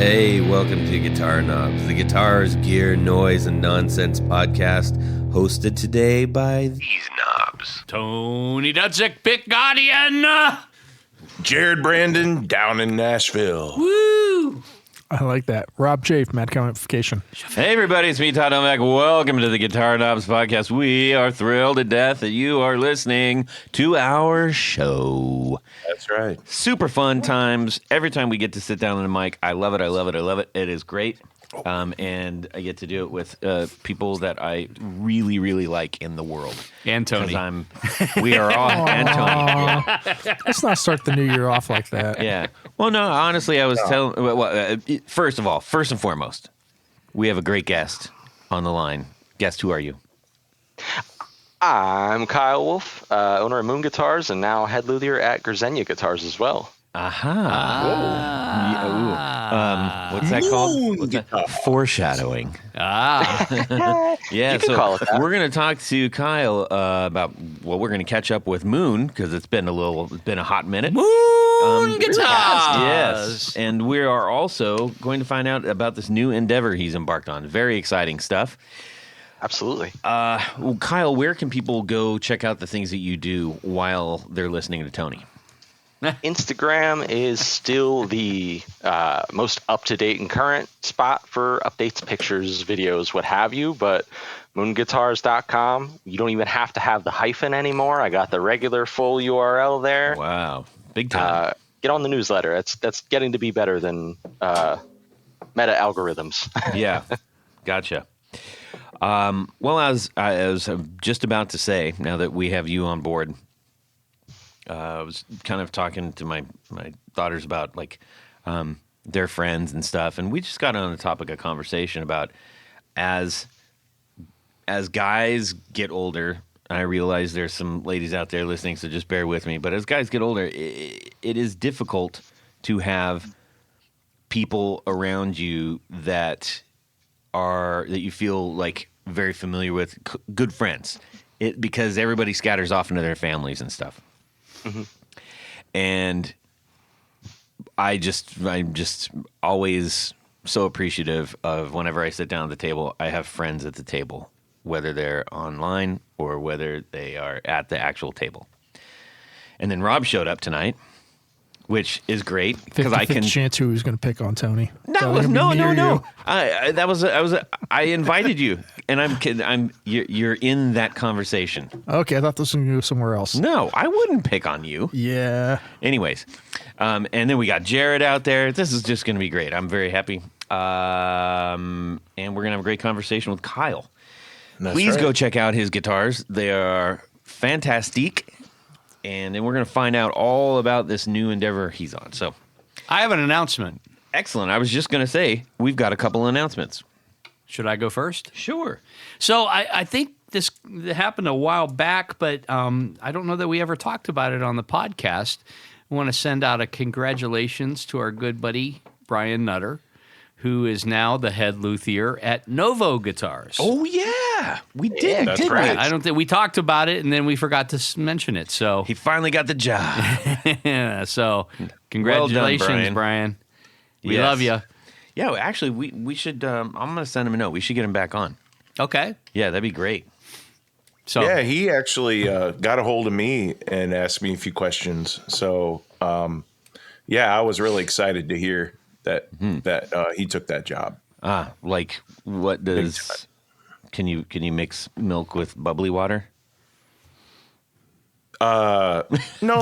Hey, welcome to Guitar Knobs, the guitars, gear, noise, and nonsense podcast, hosted today by these knobs. Tony Dudzik, Pick Guardian. Jared Brandon down in Nashville. Woo! I like that. Rob Chafe, Mad Comification. Hey, everybody, it's me, Todd, Novak. Welcome to the Guitar Knobs podcast. We are thrilled to death that you are listening to our show. That's right. Super fun times. Every time we get to sit down on the mic, I love it, I love it, I love it. It is great. And I get to do it with people that I really, really like in the world. And Tony. We are all, and Tony. Let's not start the new year off like that. Yeah. Well, no, honestly, I was telling, first and foremost, we have a great guest on the line. Guest, who are you? I'm Kyle Wolfe, owner of Moon Guitars and now head luthier at Grezenia Guitars as well. What's that called? What's that? Foreshadowing. Yeah, You can call it that. We're going to talk to Kyle about, we're going to catch up with Moon because it's been a hot minute. Moon Guitars. Yes, and we are also going to find out about this new endeavor he's embarked on. Very exciting stuff. Absolutely. Well, Kyle, where can people go check out the things that you do while they're listening to Tony? Instagram is still the most up-to-date and current spot for updates, pictures, videos, what have you, but moonguitars.com, you don't even have to have the hyphen anymore. I got the regular full URL there. Wow, big time. Get on the newsletter. That's getting to be better than meta algorithms. Yeah, gotcha. Well, as I was just about to say, now that we have you on board, I was kind of talking to my daughters about their friends and stuff, and we just got on the topic of conversation about as guys get older. I realize there's some ladies out there listening, so just bear with me. But as guys get older, it is difficult to have people around you that you feel like very familiar with, good friends, because everybody scatters off into their families and stuff. Mm-hmm. And I'm just always so appreciative of whenever I sit down at the table, I have friends at the table, whether they're online or whether they are at the actual table. And then Rob showed up tonight, which is great because I can chance who was going to pick on Tony. No. I invited you, and you're in that conversation. Okay, I thought this was going to go somewhere else. No, I wouldn't pick on you. Yeah. Anyways, and then we got Jared out there. This is just going to be great. I'm very happy. And we're going to have a great conversation with Kyle. Please go check out his guitars. They are fantastic. And then we're going to find out all about this new endeavor he's on. So, I have an announcement. Excellent. I was just going to say, we've got a couple announcements. Should I go first? Sure. So I think this happened a while back, but I don't know that we ever talked about it on the podcast. I want to send out a congratulations to our good buddy, Brian Nutter, who is now the head luthier at Novo Guitars. Oh, yeah. We did. That's right. I don't think we talked about it, and then we forgot to mention it. So He finally got the job. yeah, so congratulations, Well done, Brian. We Yes. love you. Yeah, actually, we should, I'm going to send him a note. We should get him back on. Okay. Yeah, that'd be great. So Yeah, he actually got a hold of me and asked me a few questions. So, I was really excited to hear that he took that job. Like what does? Can you mix milk with bubbly water? No,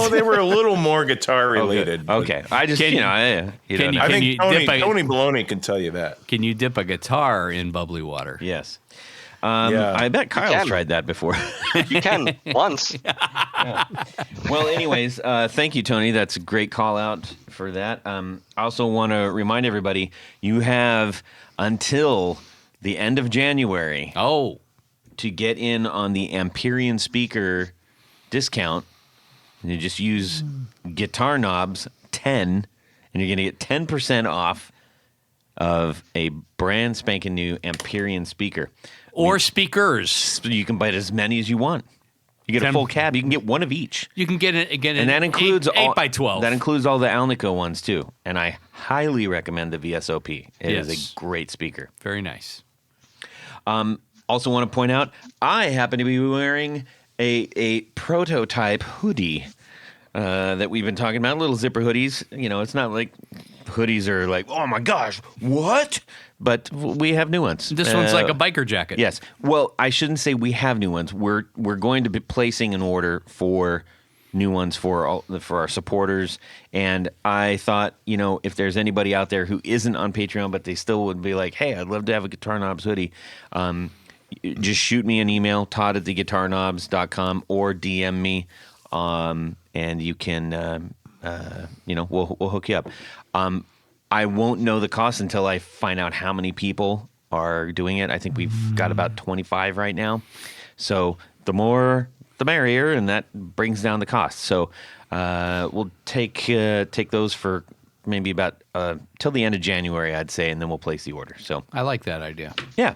they were a little more guitar related. Okay, I just Can you- I Can think you Tony, dip a- Tony Baloney can tell you that. Can you dip a guitar in bubbly water? Yes. Yeah. I bet Kyle's can. tried that before. You can once. Well, anyways, thank you, Tony. That's a great call out for that. I also want to remind everybody you have until the end of January to get in on the Amperian speaker discount. And you just use Guitar Knobs 10, and you're going to get 10% off of a brand spanking new Amperian speaker. Or speakers. So you can buy as many as you want. You get a 10 full cab. You can get one of each. You can get it again, And that includes 8 by 12. That includes all the Alnico ones too. And I highly recommend the VSOP. It is Yes. a great speaker. Very nice. Also want to point out, I happen to be wearing a prototype hoodie that we've been talking about. Little zipper hoodies. You know, it's not like hoodies are like, oh my gosh, what? But we have new ones. This one's like a biker jacket. Yes. Well, I shouldn't say we have new ones. We're going to be placing an order for new ones for our supporters. And I thought, you know, if there's anybody out there who isn't on Patreon, but they still would be like, hey, I'd love to have a Guitar Knobs hoodie. Just shoot me an email, todd@theguitarknobs.com, or DM me, and you can, we'll hook you up. I won't know the cost until I find out how many people are doing it. I think we've got about 25 right now. So the more, the merrier, and that brings down the cost. So we'll take those for maybe about till the end of January, I'd say, and then we'll place the order. So I like that idea. yeah.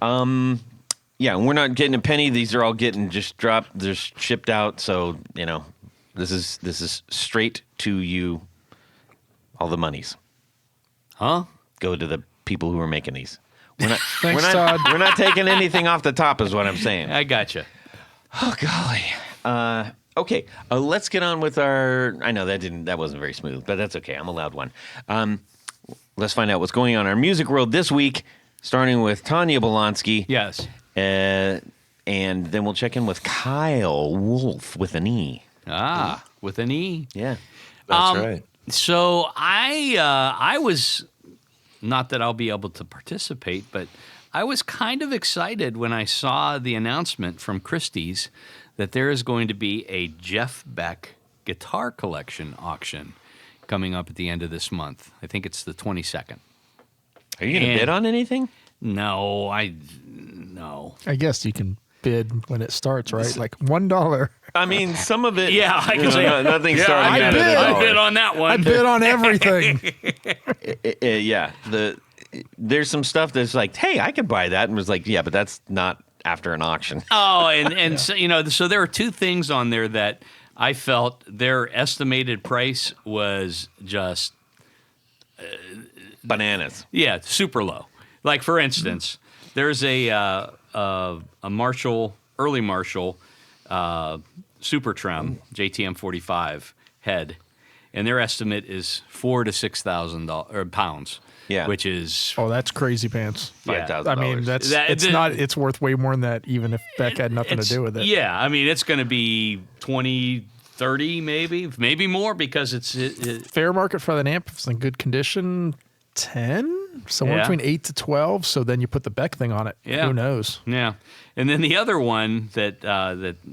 Yeah, and we're not getting a penny. These are all getting just dropped, just shipped out. So, you know, this is straight to you. All the monies Huh? go to the people who are making these. We're not, Thanks, we're not, Todd. We're not taking anything off the top, is what I'm saying. I gotcha. Oh golly. Okay, let's get on with our. I know that wasn't very smooth, but that's okay. I'm a loud one. Let's find out what's going on in our music world this week, starting with Tanya Bolonsky. Yes. And then we'll check in with Kyle Wolfe with an E. With an E. Yeah. That's right. So I was, not that I'll be able to participate, but I was kind of excited when I saw the announcement from Christie's that there is going to be a Jeff Beck guitar collection auction coming up at the end of this month. I think it's the 22nd. Are you going to bid on anything? No. I guess you can bid when it starts, right? Like $1. I mean, some of it. Yeah, I can say nothing yeah, starting I out bid, at I $1. bid on that one. I bid on everything. Yeah, there's some stuff that's like, hey, I could buy that, and was like, yeah, but that's not after an auction. Oh, and so, you know, so there are two things on there that I felt their estimated price was just Bananas. yeah, super low. Like for instance, there's a Marshall, early Marshall, Super Trem JTM 45 head, and their estimate is $4,000 to $6,000 pounds. Yeah. Which is Oh, that's crazy pants. $5,000. I mean, it's worth way more than that, even if Beck had nothing to do with it. Yeah, I mean, it's going to be 20, 30 maybe more because it's Fair market for that amp, if it's in good condition, 10, somewhere Yeah. between 8 to 12. So then you put the Beck thing on it. Yeah. Who knows? yeah. And then the other one that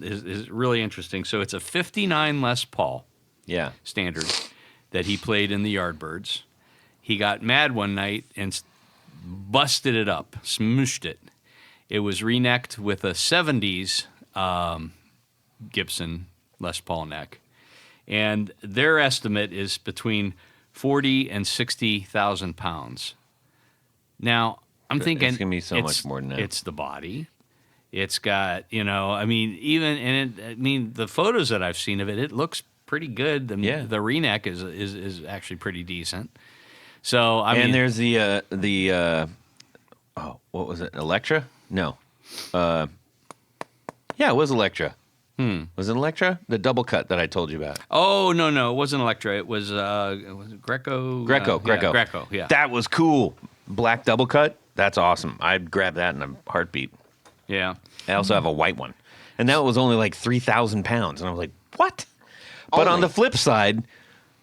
is really interesting. So it's a 59 Les Paul Yeah. standard that he played in the Yardbirds. He got mad one night and busted it up, smooshed it. It was renecked with a 70s Gibson Les Paul neck. And their estimate is between 40 and 60,000 pounds. Now, I'm thinking It's gonna be so much more than that. It's the body. It's got, you know, I mean, the photos that I've seen of it, it looks pretty good. The reneck is actually pretty decent. So I mean, there's the what was it? Electra? No. Yeah, it was Electra. Was it Electra? The double cut that I told you about. oh no, it wasn't Electra. It was Greco. Greco. Yeah, Greco. Yeah, That was cool. Black double cut. That's awesome. I'd grab that in a heartbeat. yeah. I also have a white one. And that was only like 3,000 pounds. And I was like, what? But on the flip side,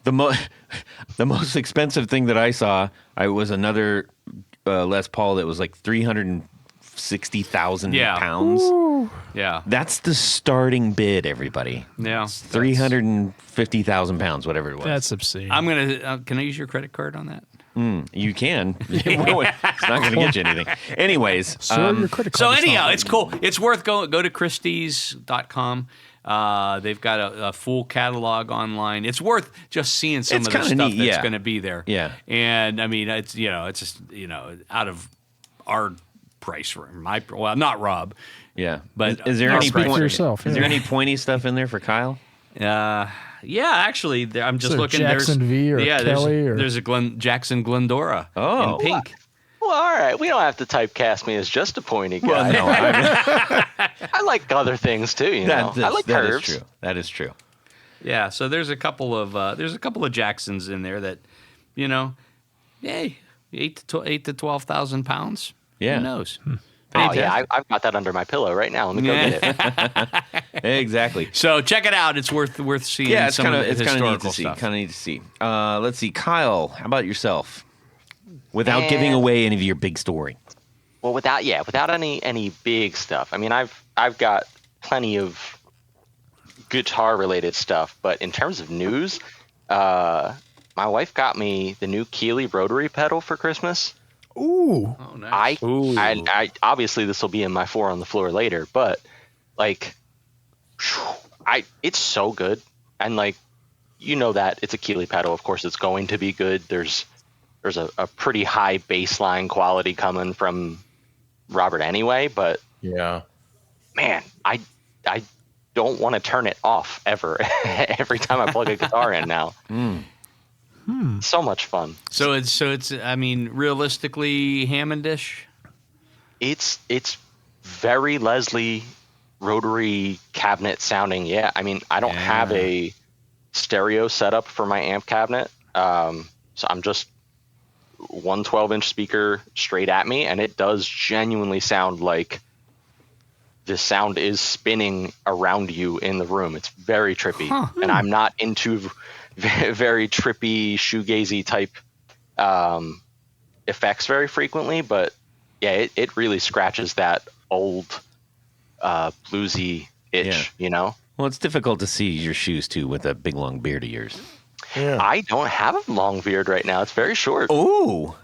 the most expensive thing that I saw, was another Les Paul that was like 360,000 pounds. Yeah. That's the starting bid, everybody. Yeah. 350,000 pounds, whatever it was. That's obscene. I'm gonna. Can I use your credit card on that? You can. It's not going to get you anything. Anyways. Sir, your credit So card is anyhow, not- it's cool. It's worth go to Christie's.com. They've got a full catalog online. It's worth just seeing some It's of the kinda stuff neat, that's yeah. going to be there. Yeah. And I mean, it's just out of our price well, not Rob. Yeah, But is there any speak for yourself, Is there yeah. any pointy stuff in there for Kyle? Yeah, actually, I'm just there looking. Jackson there's, V or Kelly there's a Jackson Glendora Oh. in pink. Well, all right. We don't have to typecast me as just a pointy guy. Well, no, I like other things too. I like that is curves. true. That is true. Yeah, so there's a couple of Jacksons in there that, hey, 8 to 12,000 pounds. Yeah. Who knows? Oh yeah, I've got that under my pillow right now. Let me go get it. Exactly. So check it out. It's worth seeing. Yeah, it's some kind of of the neat historical to see. stuff. Kind of neat to see. Let's see, Kyle. How about yourself? Without giving And- away any of your big story. Well, without any big stuff. I mean, I've got plenty of guitar related stuff, but in terms of news, my wife got me the new Keeley rotary pedal for Christmas. Ooh. Oh, nice. I obviously this will be in my 4 on the floor later, but like, it's so good, and like, that it's a Keeley pedal. Of course, it's going to be good. There's a pretty high baseline quality coming from Robert anyway, but Yeah. man, I don't want to turn it off ever. Every time I plug a guitar in now. So much fun. So it's. I mean, realistically, Hammondish. It's very Leslie rotary cabinet sounding. Yeah, I mean, I don't have a stereo setup for my amp cabinet, so I'm just one 12-inch speaker straight at me, and it does genuinely sound like the sound is spinning around you in the room. It's very trippy, and I'm not into very trippy shoegazy type effects very frequently, but yeah, it really scratches that old bluesy itch, Well, it's difficult to see your shoes too with that big long beard of yours. Yeah. I don't have a long beard right now. It's very short. Oh,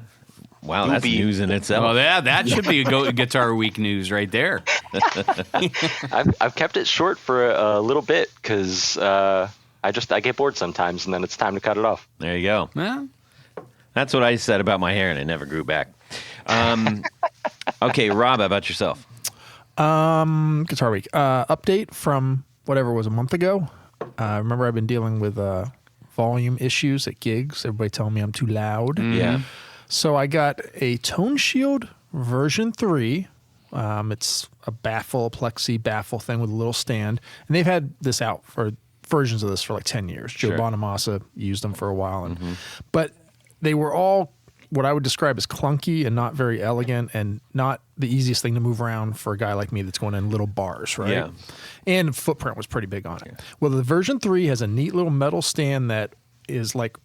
wow, that's Doobie. news in itself. Well, that should be a Guitar Week news right there. I've kept it short for a little bit because I get bored sometimes, and then it's time to cut it off. There you go. Well, That's what I said about my hair, and it never grew back. Okay, Rob, how about yourself? Guitar Week. Update from whatever was a month ago. Remember, I've been dealing with volume issues at gigs. Everybody telling me I'm too loud. Yeah. So I got a Tone Shield version 3. It's a plexi baffle thing with a little stand. And they've had this out for versions of this for like 10 years. Joe Sure. Bonamassa used them for a while. But they were all what I would describe as clunky and not very elegant and not the easiest thing to move around for a guy like me that's going in little bars, right? Yeah. And footprint was pretty big on it. Well, the version 3 has a neat little metal stand that is like,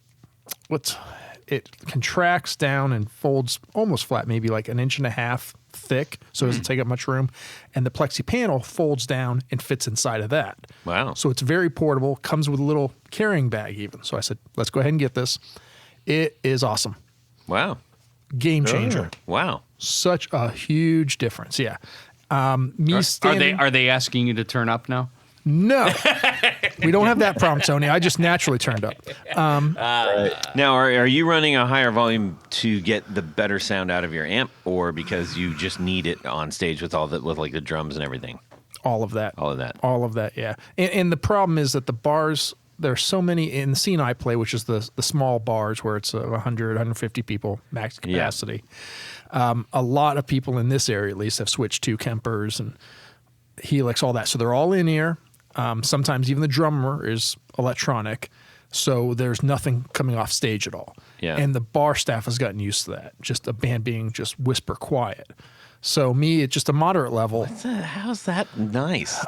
it contracts down and folds almost flat, maybe like 1.5 inches thick, so it doesn't take up much room. And the plexi panel folds down and fits inside of that. Wow. So it's very portable, comes with a little carrying bag even. So I said, let's go ahead and get this. It is awesome. Wow. Game changer. Wow. Such a huge difference. Yeah. are they asking you to turn up now? No. We don't have that problem, Tony. I just naturally turned up. Now, are you running a higher volume to get the better sound out of your amp, or because you just need it on stage with like the drums and everything? All of that. All of that. All of that, yeah. And the problem is that the bars, there's so many in the scene I play, which is the small bars where it's 100, 150 people max capacity. A lot of people in this area, at least, have switched to Kempers and Helix, all that. So they're all in ear. Sometimes even the drummer is electronic, so there's nothing coming off stage at all. Yeah. And the bar staff has gotten used to that, just a band being just whisper quiet. So me, at just a moderate level. How's that nice?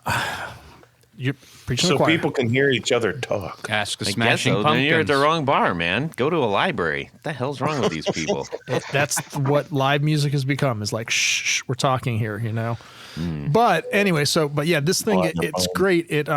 You're preaching So the choir. people can hear each other talk. Ask a I guess Smashing so. Then you're at the Pumpkins. wrong bar, man. Go to a library. What the hell's wrong with these people? That's what live music has become, is like, shh, we're talking here, you know? But anyway, but yeah, this thing, it's great. It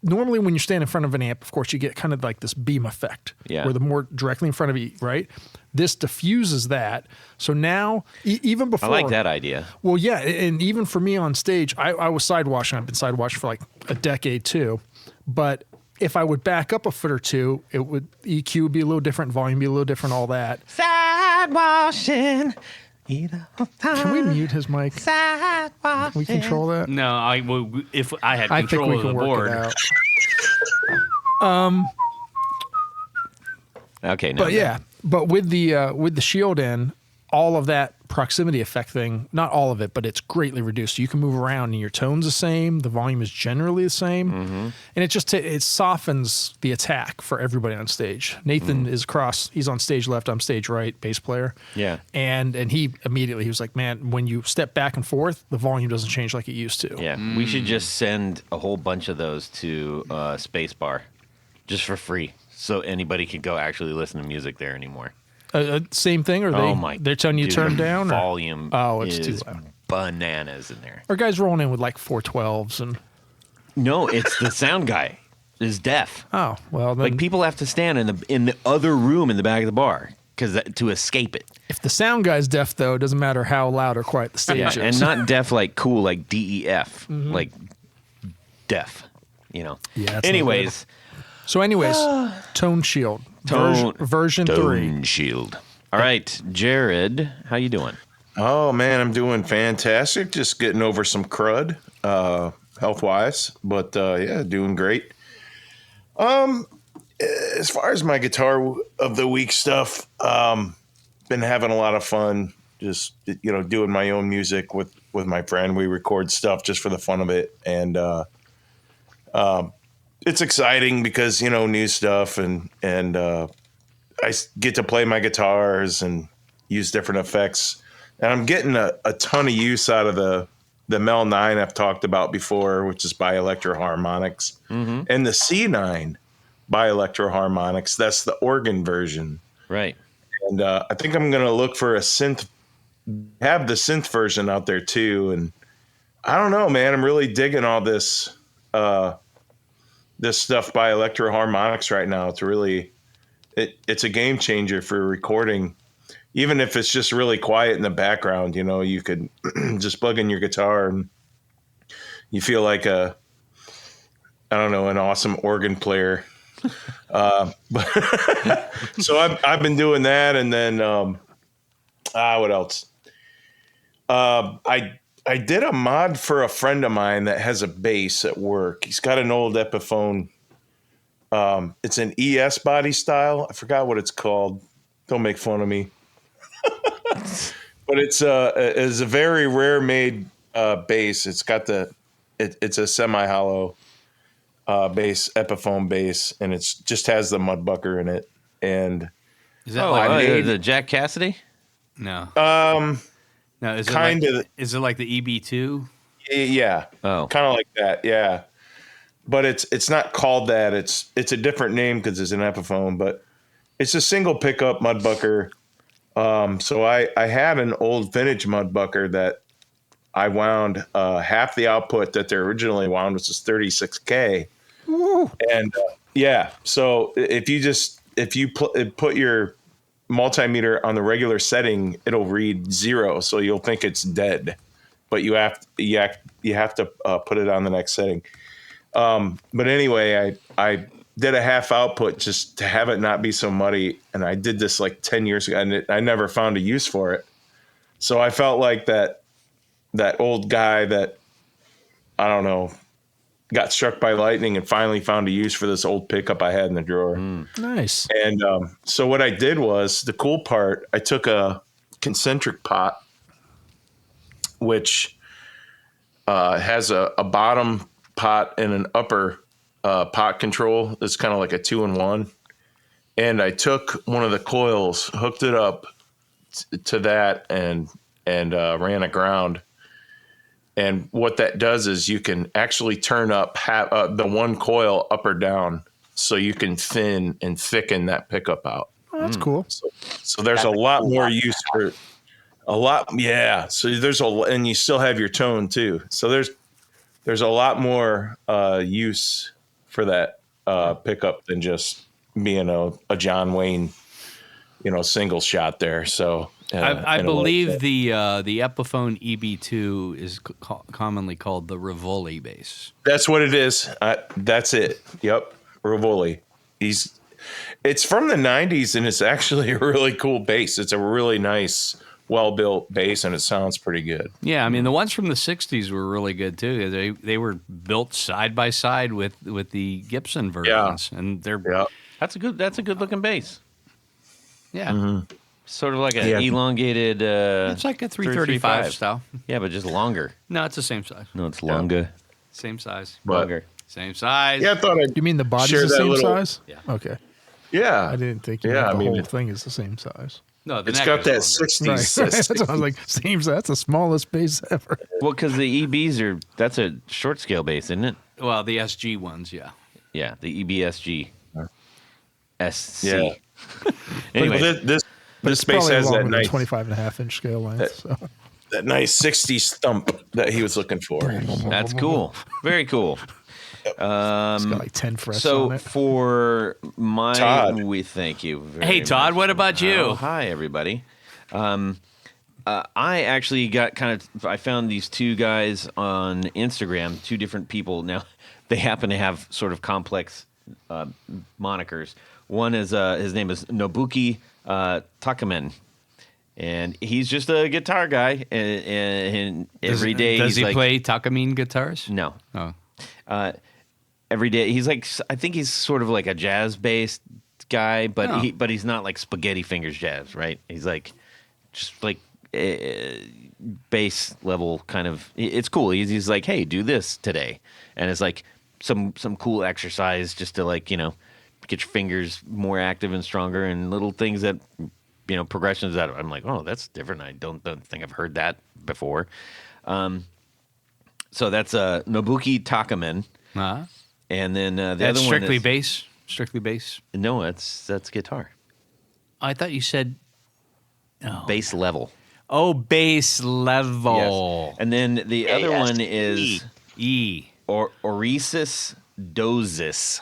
normally when you stand in front of an amp, of course, you get kind of like this beam effect, where the more directly in front of you, right? This diffuses that. So now, even I before, like that idea. well, yeah, and even for me on stage, I was sidewashing. I've been sidewashing for like a decade too. But if I would back up a foot or two, EQ would be a little different, volume be a little different, all that. Sidewashing. Can we mute his mic? Can we control that? No, if I had I think control we of the can work board. it out. Okay, now But yeah, but with the shield in, all of that proximity effect thing, not all of it, but it's greatly reduced. So you can move around and your tone's the same, the volume is generally the same, and it just it softens the attack for everybody on stage. Nathan is he's on stage left, I'm stage right, bass player. Yeah. And he immediately, he was like, man, when you step back and forth, the volume doesn't change like it used to. Yeah, we should just send a whole bunch of those to Spacebar, just for free, so anybody can go actually listen to music there anymore. Same thing, or they're telling you to turn down? Or? Volume It's too is loud. bananas in there. Or guys rolling in with like 412s and... No, it's the sound guy is deaf. Oh, well, then Like people have to stand in the other room in the back of the bar to escape it. if the sound guy's deaf, though, it doesn't matter how loud or quiet the stage Yeah, is. and not deaf like cool, like DEF, like deaf. You know. Yeah, that's Anyways, So anyways, Tone Shield. Version 3. Tone Shield. All right, Jared, how you doing? Oh man, I'm doing fantastic. Just getting over some crud, health wise, but yeah, doing great. As far as my guitar of the week stuff, been having a lot of fun. Just doing my own music with my friend. We record stuff just for the fun of it, and it's exciting because new stuff and I get to play my guitars and use different effects. And I'm getting a ton of use out of the Mel 9 I've talked about before, which is by Electro Harmonics, and the C9 by Electro Harmonics. That's the organ version. Right. And I think I'm going to look for a synth, have the synth version out there too. And I don't know, man, I'm really digging all this stuff by Electro Harmonics right now. It's really, it's a game changer for recording. Even if it's just really quiet in the background, you could just plug in your guitar and you feel like an awesome organ player. So I've been doing that. And then, what else? I did a mod for a friend of mine that has a bass at work. He's got an old Epiphone. It's an ES body style. I forgot what it's called. Don't make fun of me. But it's a very rare made bass. It's got it's a semi-hollow bass, Epiphone bass, and it just has the mudbucker in it. And Is that the Jack Cassidy? No. No, is kind of. Is it like the EB2? Yeah. Oh. Kind of like that. Yeah. But it's not called that. It's a different name because it's an Epiphone, but it's a single pickup mudbucker. So I had an old vintage mudbucker that I wound half the output that they originally wound, which is 36K. Woo. And yeah, so if you put your multimeter on the regular setting, it'll read 0, so you'll think it's dead, but you have to put it on the next setting. But anyway, I did a half output just to have it not be so muddy, and I did this like 10 years ago, and I never found a use for it. So I felt like that old guy that, I don't know, got struck by lightning and finally found a use for this old pickup I had in the drawer. Nice. And so what I did was, the cool part, I took a concentric pot, which has a bottom pot and an upper pot control. It's kind of like a 2-in-1. And I took one of the coils, hooked it up to that, and ran a ground. And what that does is you can actually turn up the one coil up or down, so you can thin and thicken that pickup out. Oh, that's cool. So there's a lot more use for a lot. Yeah. So and you still have your tone too. So there's a lot more use for that pickup than just being a John Wayne, single shot there. So I believe the Epiphone EB2 is commonly called the Rivoli bass. That's what it is. That's it. Yep, Rivoli. It's from the 90s, and it's actually a really cool bass. It's a really nice well-built bass, and it sounds pretty good. Yeah, I mean the ones from the '60s were really good too. They were built side by side with the Gibson versions, and they're That's a good looking bass. yeah. Sort of like an elongated. It's like a 335 style. Yeah, but just longer. No, it's the same size. No, it's longer. Same size. Longer. Same size. Yeah, I thought I'd You mean the body's share the that same little- size? Yeah. Okay. Yeah. I didn't think you Yeah, meant I the mean, whole thing is the same size. No, the It's neck got is that longer. 60s. Right. That's what I was like, that's the smallest bass ever. Well, because the EBs that's a short scale bass, isn't it? Well, the SG ones, yeah. Yeah, the EBSG. SC. Yeah. Anyway, Well, this It's bass probably has along that with a nice, 25.5-inch scale length. So. that nice 60s thump that he was looking for. that's cool. Very cool. It's got like 10 frets So on it. for my, Todd. we thank you. Very Hey, Todd, much. what about you? Oh, hi, everybody. I actually I found these two guys on Instagram, two different people. Now, they happen to have sort of complex monikers. One is his name is Nobuki Takamen, and he's just a guitar guy. And every day does he's he like, play Takamine guitars? No, Oh, every day he's like, I think he's sort of like a jazz based guy, but Oh. he's not like spaghetti fingers jazz, right? He's like just like bass level kind of. It's cool. He's like, hey, do this today, and it's like some cool exercise just to like get your fingers more active and stronger, and little things that progressions that I'm like, oh, that's different. I don't think I've heard that before. So that's Nobuki Takamen. uh-huh. And then the That's other strictly one is, bass? Strictly bass? No, that's guitar. I thought you said... Bass level. Oh, bass level. Yes. And then the other one is E. Oresis Dosis.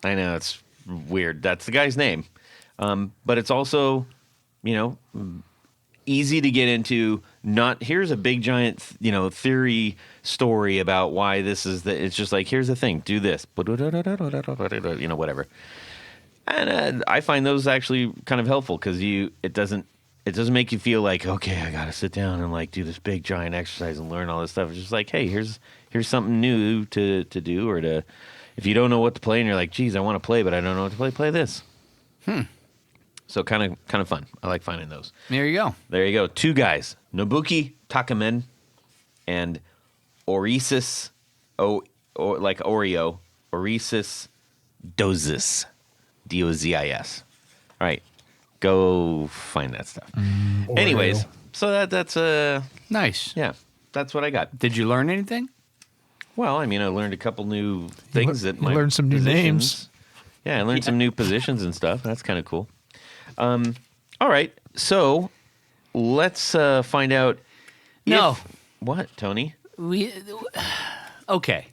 I know, it's weird. That's the guy's name. But it's also, easy to get into. Not here's a big giant, theory story about why this is it's just like, here's the thing, do this, whatever. And I find those actually kind of helpful because it doesn't make you feel like, okay, I got to sit down and like do this big giant exercise and learn all this stuff. It's just like, hey, here's something new to do, or to, if you don't know what to play and you're like, geez, I want to play, but I don't know what to play this. So kind of fun. I like finding those. There you go. There you go. Two guys, Nobuki Takamen and Oresis, like Oreo, Oresis Dozis, Dozis. All right, go find that stuff. Anyways, so that's Nice. yeah, that's what I got. Did you learn anything? Well, I mean, I learned a couple new things that you learned some new names. Yeah, I learned some new positions and stuff. That's kind of cool. All right, so let's find out. No. What, Tony? Okay.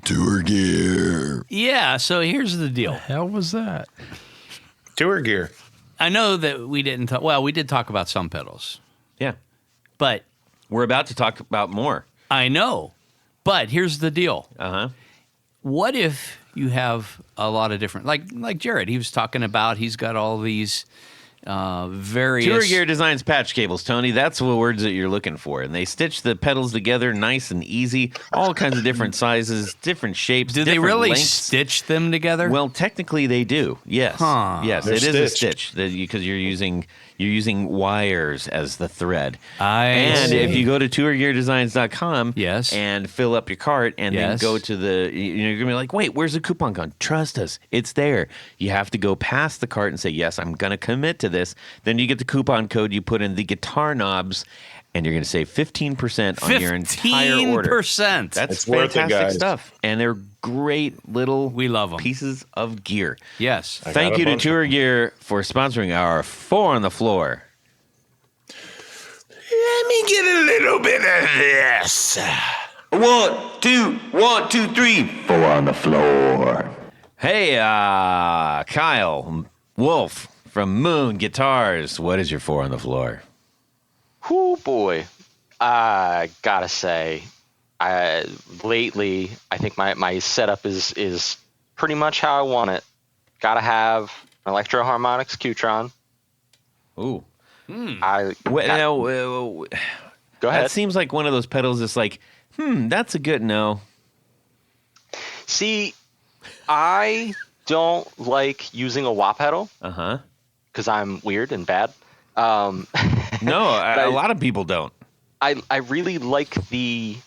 Tour gear. Yeah, so here's the deal. Hell was that? Tour gear. I know that we didn't talk... Well, we did talk about some pedals, Yeah, but we're about to talk about more. I know. But here's the deal. Uh-huh. What if you have a lot of different... Like Jared, he was talking about he's got all these various... Tour gear designs patch cables, Tony. That's the words that you're looking for. And they stitch the pedals together nice and easy. All kinds of different sizes, different shapes, Do they different really lengths. stitch them together? Well, technically they do. Yes. Huh. Yes, They're it is a stitched. stitch because you're using wires as the thread. I see. If you go to tourgeardesigns.com Yes. and fill up your cart and Yes. then go to you're going to be like, "Wait, where's the coupon code?" Trust us. It's there. You have to go past the cart and say, "Yes, I'm going to commit to this." Then you get the coupon code, you put in the guitar knobs, and you're going to save 15% on your entire order. 15%. That's It's worth it, fantastic guys. stuff. And they're great little We love 'em. pieces of gear. Yes. I Thank got a you to bunch. Tour Gear for sponsoring our 4 on the Floor. Let me get a little bit of this. 1, 2, 3. 4 on the floor. Hey, Kyle Wolfe from Moon Guitars. What is your 4 on the floor? Whoo boy. I gotta say, lately I think my setup is pretty much how I want it. Gotta have an Electro Harmonix Qtron. Ooh. Now, Go ahead. That seems like one of those pedals that's like, that's a good no. See, I don't like using a wah pedal Uh-huh. because I'm weird and bad. No, a lot of people don't. I really like the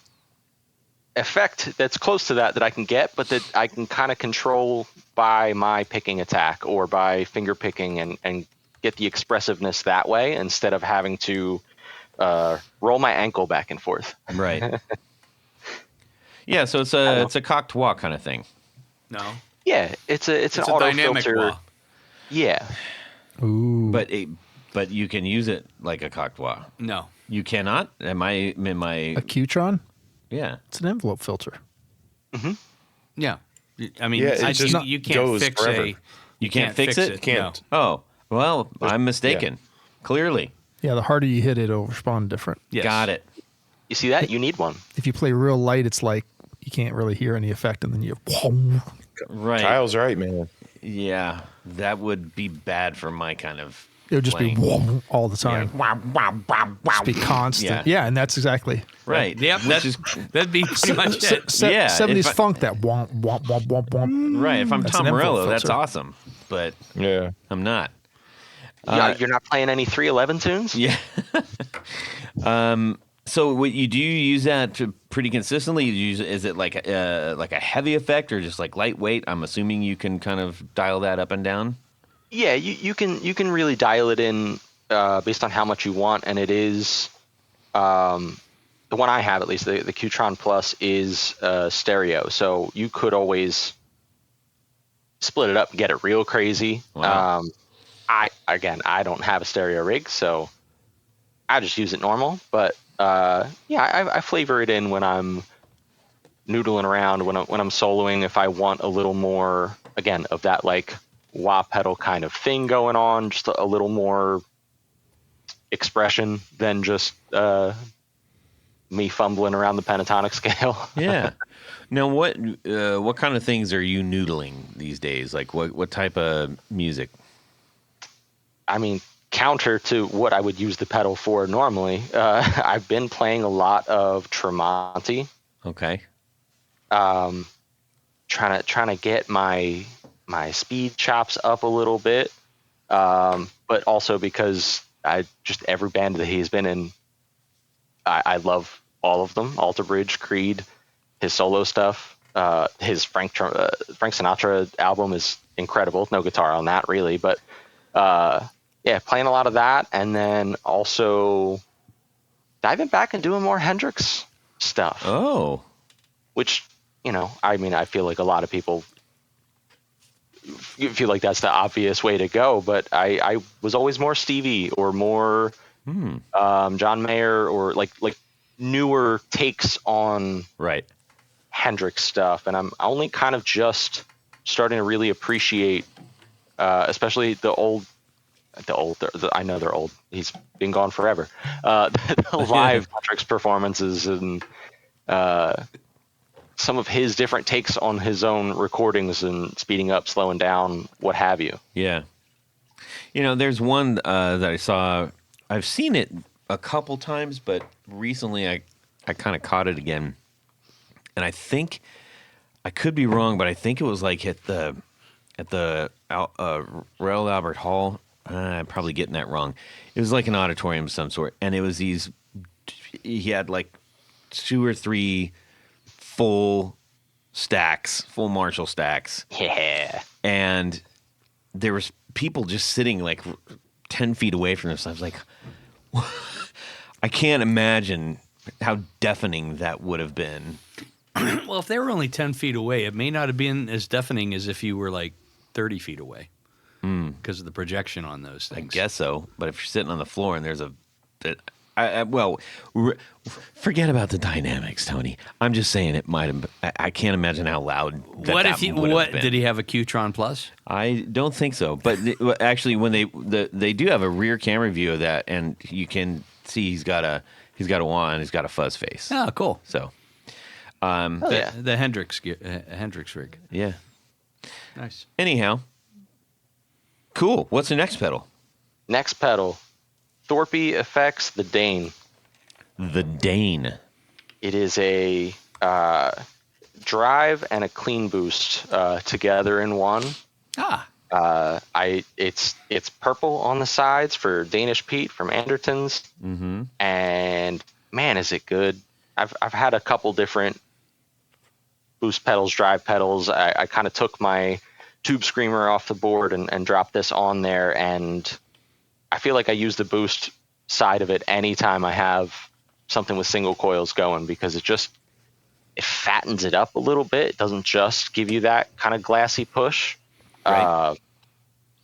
effect that's close to that I can get, but that I can kind of control by my picking attack or by finger picking and get the expressiveness that way instead of having to roll my ankle back and forth. Right. Yeah, so it's a cocked wah kind of thing. No. Yeah, it's an a auto dynamic filter. wah. Yeah. Ooh. But you can use it like a cocked wah. No. You cannot? Am I A Qtron? Yeah. It's an envelope filter. Yeah. I mean, Yeah, it just you can't goes fix forever. You can't fix it? Can't. Oh, well, I'm mistaken. Clearly. Yeah, the harder you hit it, it'll respond different. Yes. Got it. You see that? You need one. If you play real light, it's like you can't really hear any effect, and then you Right. Kyle's right, man. Yeah, that would be bad for my kind of it would just playing. be all the time. Just be constant. Yeah, and that's exactly Right. Yep. That'd be pretty much it. 70s if I- funk, that womp, womp, womp, womp, womp. Right. If I'm That's Tom an envelope Morello, that's filter. awesome. But Yeah. I'm not. You're not playing any 311 tunes? Yeah. So what you do use that pretty consistently? Is it like a heavy effect or just like lightweight? I'm assuming you can kind of dial that up and down. Yeah, you can really dial it in based on how much you want, and it is the one I have, at least the Qtron Plus, is stereo, so you could always split it up and get it real crazy. Wow. I don't have a stereo rig, so I just use it normal, but I flavor it in when I'm noodling around, when I'm soloing, if I want a little more, again, of that like wah pedal kind of thing going on, just a little more expression than just me fumbling around the pentatonic scale. Yeah. Now, what kind of things are you noodling these days? Like what type of music? I mean, counter to what I would use the pedal for normally, I've been playing a lot of Tremonti. Okay. Trying to get my speed chops up a little bit, but also because every band that he's been in, I love all of them. Alter Bridge, Creed, his solo stuff, his Frank Sinatra album is incredible. No guitar on that really, but playing a lot of that, and then also diving back and doing more Hendrix stuff. Oh. Which, I feel like a lot of people feel like that's the obvious way to go, but I was always more Stevie or more John Mayer or like newer takes on Right. Hendrix stuff, and I'm only kind of just starting to really appreciate, especially the old. I know they're old. He's been gone forever. The live Hendrix performances and some of his different takes on his own recordings and speeding up, slowing down, what have you. Yeah. There's one that I saw. I've seen it a couple times, but recently I kind of caught it again. And I think I could be wrong, but I think it was like at the Royal Albert Hall. I'm probably getting that wrong. It was like an auditorium of some sort, and it was he had like 2 or 3 full Marshall stacks. Yeah. And there was people just sitting like 10 feet away from us. I was like, I can't imagine how deafening that would have been. Well, if they were only 10 feet away, it may not have been as deafening as if you were like 30 feet away because of the projection on those I things. guess so. But if you're sitting on the floor and there's forget about the dynamics, Tony. I'm just saying it might have. I can't imagine how loud. Would have been. Did he have a Qtron Plus? I don't think so. But actually, when they do have a rear camera view of that, and you can see he's got a wah and he's got a fuzz face. Oh, cool. So, The Hendrix rig. yeah. Nice. Anyhow, cool. What's the next pedal? Next pedal, Thorpe Effects, the Dane. The Dane. It is a drive and a clean boost together in one. It's purple on the sides for Danish Pete from Andertons, and man, is it good! I've had a couple different boost pedals, drive pedals. I kind of took my tube screamer off the board and dropped this on there, and I feel like I use the boost side of it anytime I have something with single coils going, because it fattens it up a little bit. It doesn't just give you that kind of glassy push. Right.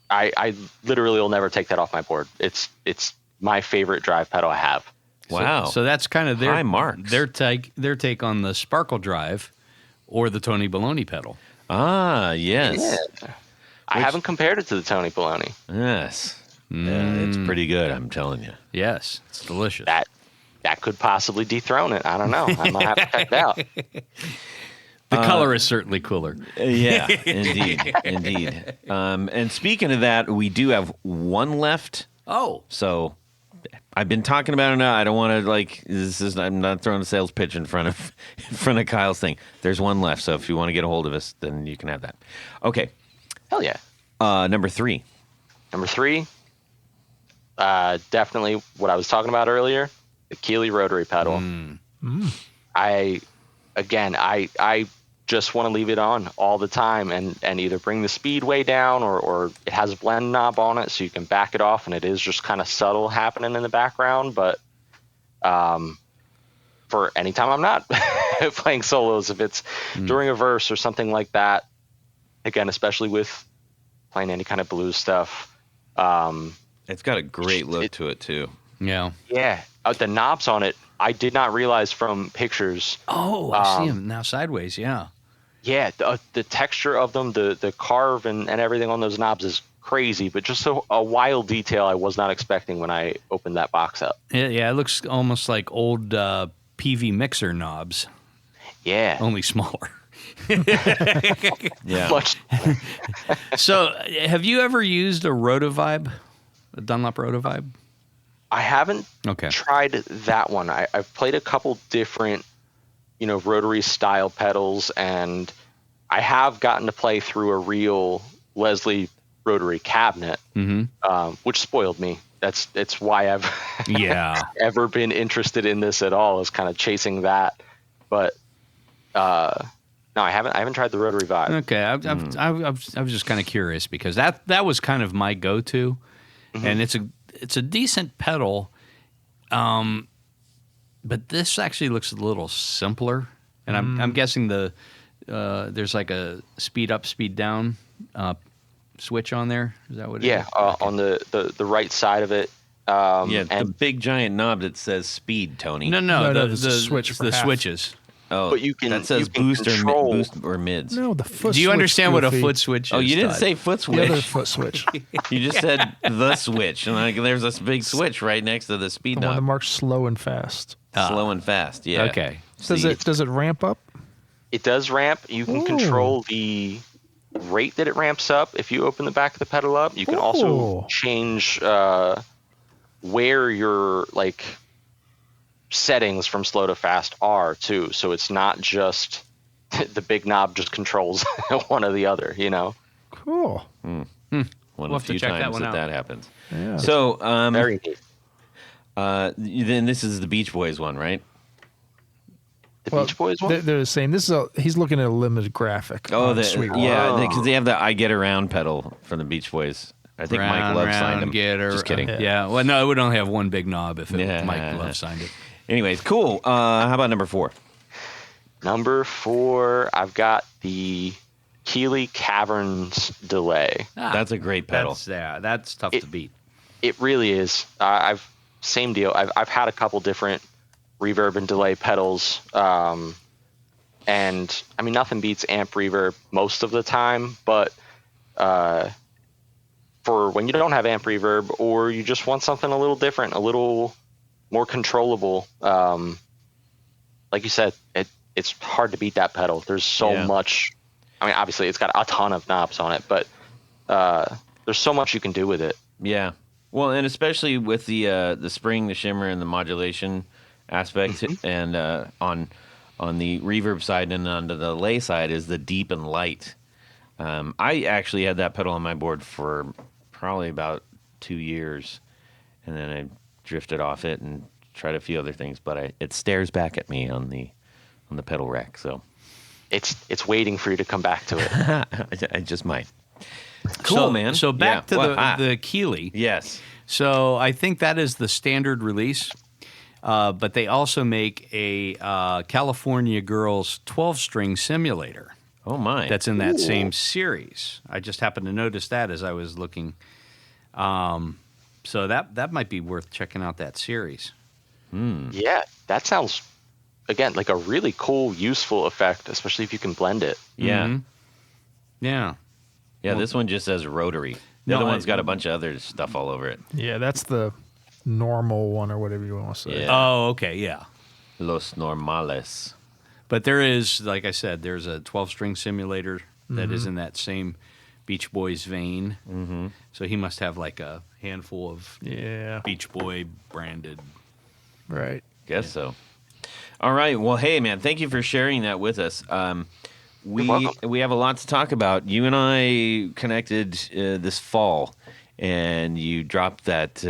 I literally will never take that off my board. It's my favorite drive pedal I have. Wow. So that's kind of High marks. their take on the Sparkle Drive or the Tony Baloney pedal. Ah, yes. Yeah. I haven't compared it to the Tony Baloney. Yes. Yeah, it's pretty good, I'm telling you. Yes, it's delicious. That could possibly dethrone it. I don't know. I might have to check it out. The color is certainly cooler. Yeah, indeed. And speaking of that, we do have one left. Oh. So I've been talking about it now. I don't want to I'm not throwing a sales pitch in front of Kyle's thing. There's one left. So if you want to get a hold of us, then you can have that. Okay. Hell yeah. Number 3. Number 3, definitely what I was talking about earlier, the Keeley rotary pedal. I just want to leave it on all the time and either bring the speed way down or it has a blend knob on it so you can back it off and it is just kind of subtle happening in the background. But for any time I'm not playing solos, if it's during a verse or something like that, again, especially with playing any kind of blues stuff. It's got a great look to it, too. Yeah. Yeah. The knobs on it, I did not realize from pictures. Oh, I see them now sideways, yeah. Yeah, the texture of them, the carve and everything on those knobs is crazy, but just a wild detail I was not expecting when I opened that box up. Yeah, it looks almost like old PV mixer knobs. Yeah. Only smaller. Yeah. Much. So, have you ever used a Rotovibe? A Dunlop Rotovibe? I haven't Okay. tried that one. I've played a couple different, rotary style pedals, and I have gotten to play through a real Leslie rotary cabinet, which spoiled me. It's why I've ever been interested in this at all, is kind of chasing that. But no, I haven't tried the rotary vibe. Okay, I was just kind of curious because that was kind of my go-to, and it's a decent pedal, but this actually looks a little simpler, and I'm guessing there's like a speed up, speed down switch on there. Is that what it is? On the right side of it. The big giant knob that says speed, Tony. No, there's a switch for the half. switches. Oh, But you can- that says you can boost control- or mids. No, the foot Do you switch, understand what a Goofy. foot switch is? Oh, you didn't Todd? say foot The other switch. foot switch. You just said the switch, and there's this big switch right next to the speed The one that knob. marks slow and fast. Slow and fast. Yeah. Okay. Does it ramp up? It does ramp. You can control the rate that it ramps up if you open the back of the pedal up. You can also Ooh. change where your settings from slow to fast are too. So it's not just the big knob just controls one or the other, Cool. One We'll of the have to few check that times one out. that happens. Yeah. So, Very neat. then this is the Beach Boys one, right? The Beach Boys one? They're the same. He's looking at a limited graphic. Oh, on Sweet yeah, Wow. because they have the I Get Around pedal from the Beach Boys. I think Mike Love signed them. Just kidding. Yeah. Well, no, it would only have one big knob if Yeah. Mike Love signed it. Anyways, cool. How about number 4? Number 4, I've got the Keeley Caverns Delay. That's a great pedal. That's tough to beat. It really is. Same deal. I've had a couple different reverb and delay pedals, and I mean nothing beats amp reverb most of the time, but for when you don't have amp reverb or you just want something a little different, a little more controllable, like you said, it's hard to beat that pedal. There's so much. I mean, obviously it's got a ton of knobs on it, but there's so much you can do with it. Yeah. Well, and especially with the spring, the shimmer, and the modulation aspect, and on the reverb side and on the delay side is the deep and light. I actually had that pedal on my board for probably about 2 years, and then I drifted off it and tried a few other things, but it stares back at me on the pedal rack. So It's waiting for you to come back to it. I just might. Cool, man. So back to Well, the Keeley. yes. So I think that is the standard release, but they also make a California Girls 12-string simulator. Oh my. That's in that same series. I just happened to notice that as I was looking. So that might be worth checking out, that series. Yeah, that sounds, again, like a really cool, useful effect, especially if you can blend it. yeah. Mhm. Yeah. Yeah, this one just says rotary. The other one's got a bunch of other stuff all over it. Yeah, that's the normal one or whatever you want to say. Yeah. Oh, okay, yeah. Los normales. But there is, like I said, there's a 12-string simulator that is in that same Beach Boys vein. Mm-hmm. So he must have like a handful of Yeah, Beach Boy branded. right. Guess so. All right. Well, hey, man, thank you for sharing that with us. We welcome. have a lot to talk about. You and I connected this fall, and you dropped that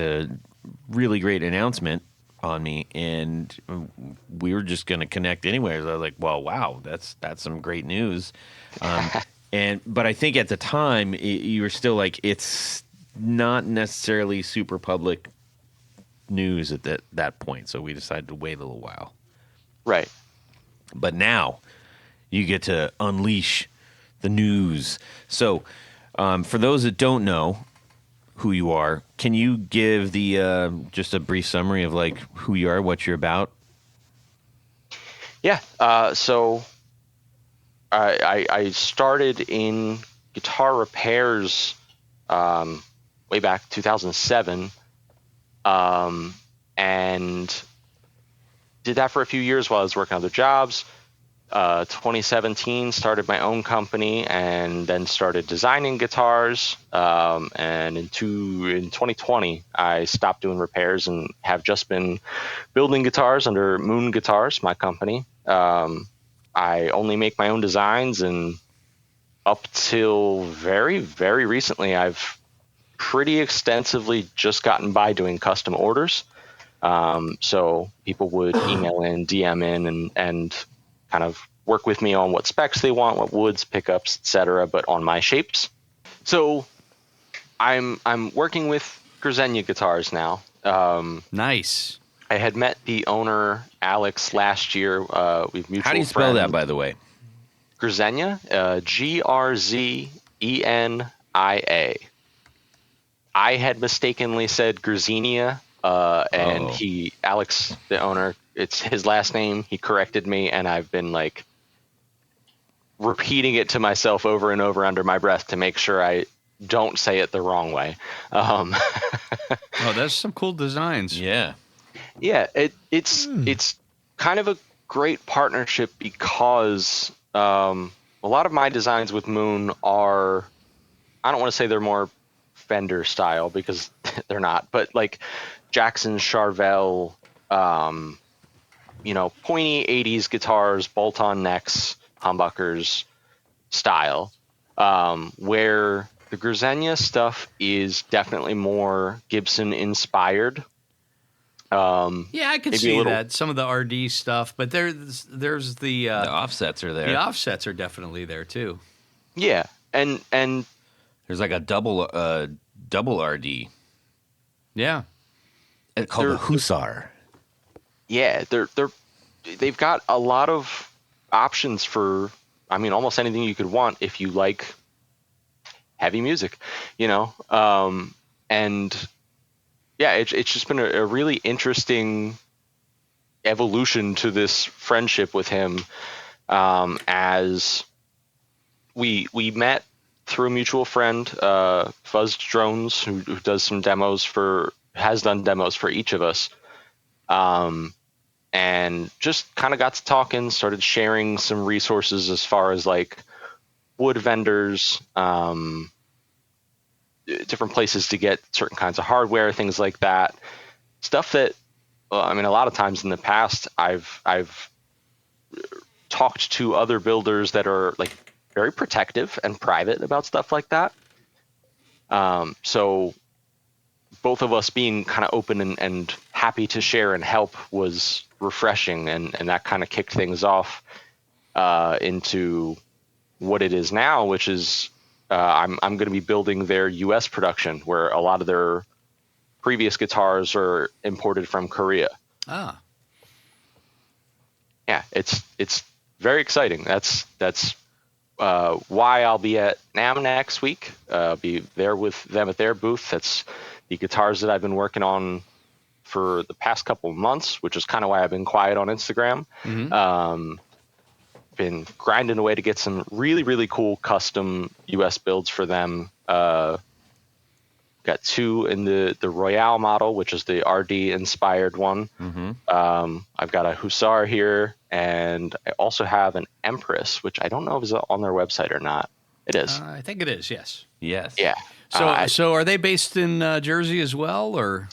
really great announcement on me, and we were just going to connect anyway. So I was like, "Well, wow, that's some great news." But I think at the time you were still like, it's not necessarily super public news at that point. So we decided to wait a little while. Right. But now you get to unleash the news. So for those that don't know who you are, can you give the just a brief summary of like who you are, what you're about? Yeah. So I started in guitar repairs way back 2007, and did that for a few years while I was working other jobs. 2017 started my own company and then started designing guitars. And in 2020, I stopped doing repairs and have just been building guitars under Moon Guitars, my company. I only make my own designs, and up till very, very recently, I've pretty extensively just gotten by doing custom orders. So people would email in, DM in, and kind of work with me on what specs they want, what woods, pickups, etc., but on my shapes. So I'm working with Grezenia Guitars now. Nice. I had met the owner, Alex, last year. We've mutual How do you spell friend. that, by the way? Grezenia, Grzenia. I had mistakenly said Grezenia, and Alex, the owner, it's his last name. He corrected me, and I've been like repeating it to myself over and over under my breath to make sure I don't say it the wrong way. Oh, that's some cool designs. Yeah. Yeah, it's kind of a great partnership because a lot of my designs with Moon are, I don't want to say they're more Fender style because they're not, but like Jackson, Charvel, pointy 80s guitars, bolt-on necks, humbuckers style, where the Grezenia stuff is definitely more Gibson inspired. Yeah, I could maybe see that. Some of the RD stuff, but there's the The offsets are there. the offsets are definitely there too. Yeah, and There's like a double RD Yeah. called a Hussar. yeah, they've got a lot of options for, I mean, almost anything you could want if you like heavy music, and yeah, it's just been a really interesting evolution to this friendship with him, as we met through a mutual friend, Fuzz Drones, who does some has done demos for each of us, and just kind of got to talking, started sharing some resources as far as like wood vendors, different places to get certain kinds of hardware, things like that. Stuff that, I mean, a lot of times in the past, I've talked to other builders that are like very protective and private about stuff like that. So both of us being kind of open and happy to share and help was refreshing, and that kind of kicked things off into what it is now, which is I'm going to be building their U.S. production, where a lot of their previous guitars are imported from Korea. Ah. Yeah, it's very exciting. That's why I'll be at NAMM next week. Be there with them at their booth. That's the guitars that I've been working on for the past couple of months, which is kind of why I've been quiet on Instagram. Been grinding away to get some really, really cool custom US builds for them. Got two in the Royale model, which is the RD inspired one. I've got a Hussar here, and I also have an Empress, which I don't know if it's on their website or not. It is. I think it is, yes. Yes. Yeah. So are they based in Jersey as well, or?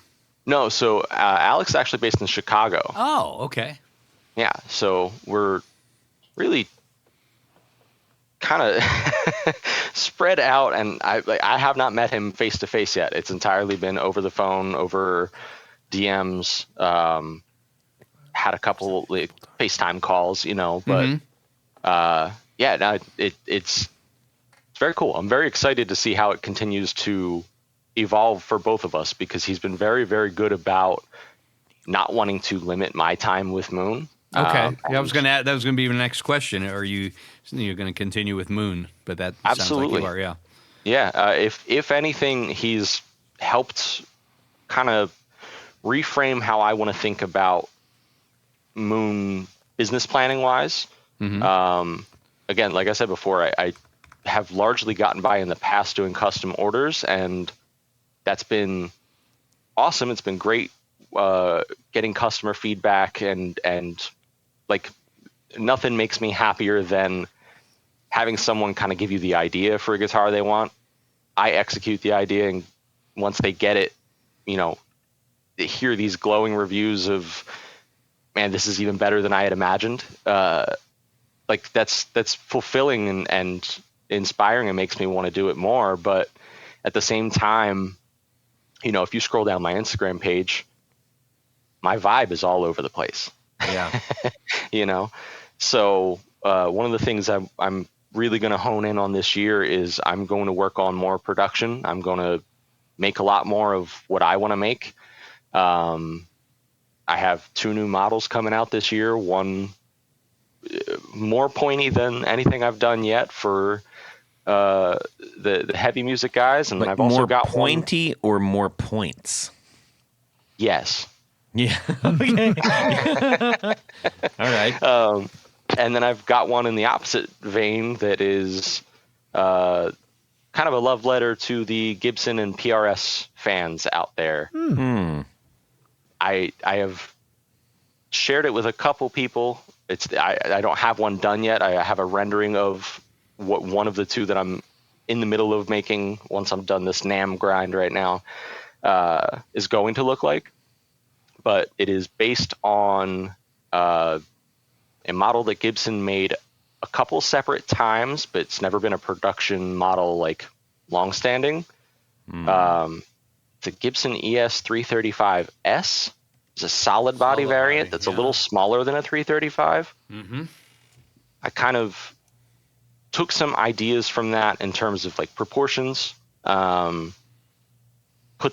No, so Alex is actually based in Chicago. Oh, okay. Yeah, so we're really kind of spread out, and I have not met him face to face yet. It's entirely been over the phone, over DMs. Had a couple like FaceTime calls, but yeah, no, it's very cool. I'm very excited to see how it continues to evolve for both of us, because he's been very, very good about not wanting to limit my time with Moon. Okay. Yeah, I was going to add, that was going to be the next question. Are you're going to continue with Moon? But that absolutely. sounds like you are, yeah. Yeah. If anything, he's helped kind of reframe how I want to think about Moon business planning wise. Again, like I said before, I have largely gotten by in the past doing custom orders, and that's been awesome. It's been great getting customer feedback, and like nothing makes me happier than having someone kind of give you the idea for a guitar they want. I execute the idea, and once they get it, they hear these glowing reviews of, man, this is even better than I had imagined. Like that's fulfilling and inspiring, and makes me want to do it more. But at the same time, if you scroll down my Instagram page, my vibe is all over the place. Yeah. So one of the things I'm really going to hone in on this year is I'm going to work on more production. I'm going to make a lot more of what I want to make. I have 2 new models coming out this year. One more pointy than anything I've done yet for the heavy music guys, and But I've also more got pointy one. or more points? Yes. Yeah. Okay. All right. And then I've got one in the opposite vein that is kind of a love letter to the Gibson and PRS fans out there. I have shared it with a couple people. I don't have one done yet. I have a rendering of what one of the 2 that I'm in the middle of making, once I'm done this NAMM grind right now, is going to look like. But it is based on a model that Gibson made a couple separate times, but it's never been a production model like longstanding. The Gibson ES 335S is a solid body variant that's a little smaller than a 335. I kind of took some ideas from that in terms of like proportions, put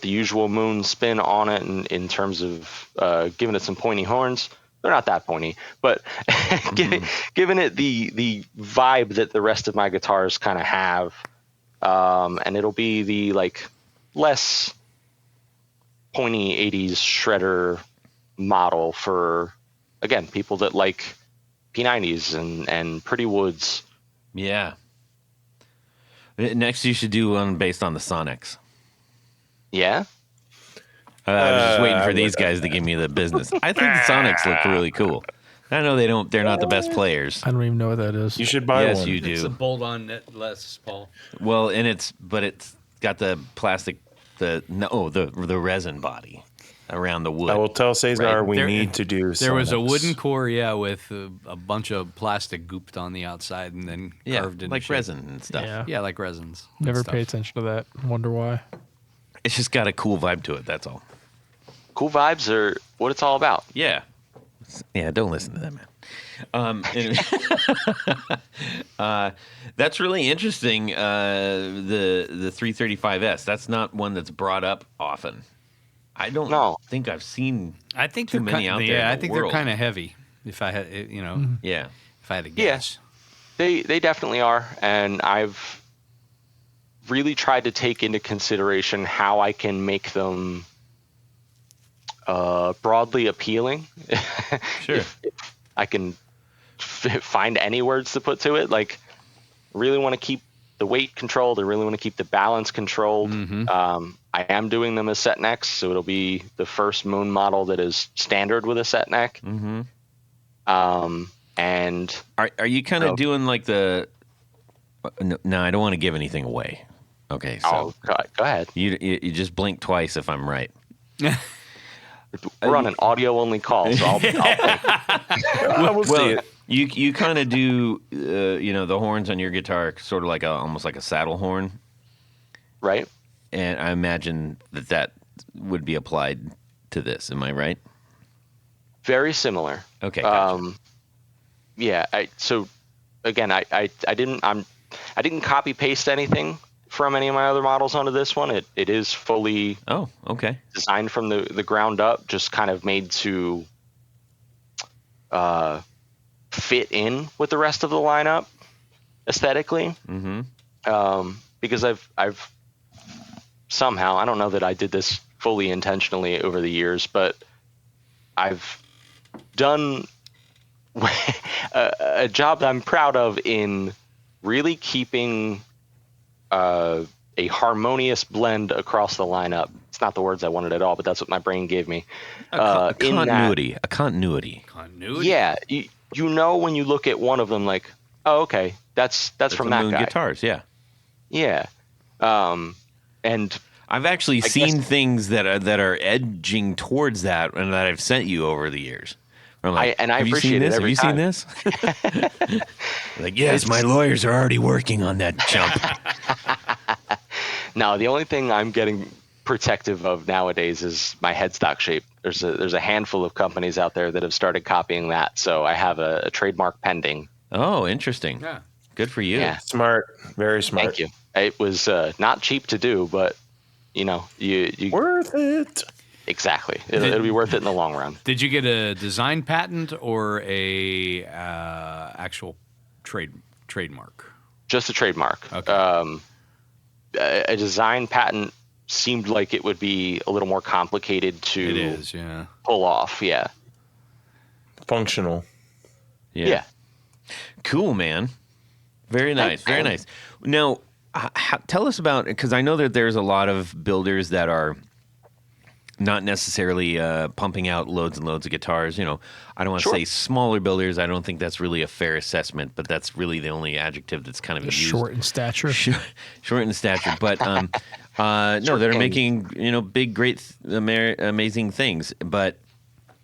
the usual Moon spin on it in terms of giving it some pointy horns. They're not that pointy, but giving it the vibe that the rest of my guitars kind of have. And it'll be the like less pointy 80s shredder model for, again, people that like P90s and pretty woods. Yeah. Next, you should do one based on the Sonics. Yeah. I was just waiting for these guys to give me the business. I think the Sonics look really cool. I know they're not the best players. I don't even know what that is. You should buy one. Yes, you do. It's a bolt-on Les Paul. Well, and it's got the plastic, the resin body around the wood. I will tell Cesar Right. we need to do. There was a Sonics. wooden core, with a bunch of plastic gooped on the outside and then carved into like shape. resin and stuff. Yeah. Yeah, like resins. and Never stuff. pay attention to that. Wonder why. It's just got a cool vibe to it. That's all. Cool vibes are what it's all about. Yeah. Yeah, don't listen to that, man. That's really interesting. The 335S. That's not one that's brought up often. I don't think I've seen. I think too they're many out there. Yeah, in I the think world. they're kind of heavy. If I had, Yeah. if I had to guess. They definitely are, and I've really tried to take into consideration how I can make them broadly appealing. Sure. if I can find any words to put to it, like really want to keep the weight controlled. I really want to keep the balance controlled. I am doing them as set necks, so it'll be the first Moon model that is standard with a set neck. Mm-hmm. And Are you kind of doing like the? No, I don't want to give anything away. Okay, so go ahead. you just blink twice if I'm right. We're on an audio only call, so I'll I will see it. You kind of do the horns on your guitar sort of like almost like a saddle horn, right. and I imagine that would be applied to this. Am I right? Very similar. Okay. Gotcha. Yeah. So again, I didn't copy paste anything from any of my other models onto this one. It is fully okay. designed from the ground up, just kind of made to fit in with the rest of the lineup aesthetically. Mm-hmm. Because I've somehow, I don't know that I did this fully intentionally over the years, but I've done a job that I'm proud of in really keeping a harmonious blend across the lineup. It's not the words I wanted at all, but that's what my brain gave me. A continuity. Yeah, you know when you look at one of them, like, oh, okay, that's from that Moon guy. Guitars, yeah. Yeah, and I've actually seen things that are edging towards that, and that I've sent you over the years. I'm like, I have you appreciate seen it this? every Have you seen this? Like, yes, my lawyers are already working on that jump. now the only thing I'm getting protective of nowadays is my headstock shape. There's a handful of companies out there that have started copying that, so I have a trademark pending. Oh, interesting. Yeah. Good for you. Yeah. Smart, very smart. Thank you. It was not cheap to do, but you Worth it. exactly. It'll be worth it in the long run. Did you get a design patent or a actual trademark? Just a trademark. Okay. A design patent seemed like it would be a little more complicated to It is, yeah. pull off. Yeah. Functional. Yeah. Cool, man. Very nice. Very nice. Now, tell us about, because I know that there's a lot of builders that are not necessarily pumping out loads and loads of guitars. I don't want to say smaller builders. I don't think that's really a fair assessment, but that's really the only adjective that's kind of used. Short in stature. Short in stature. But no, they're making, big, great, amazing things. But,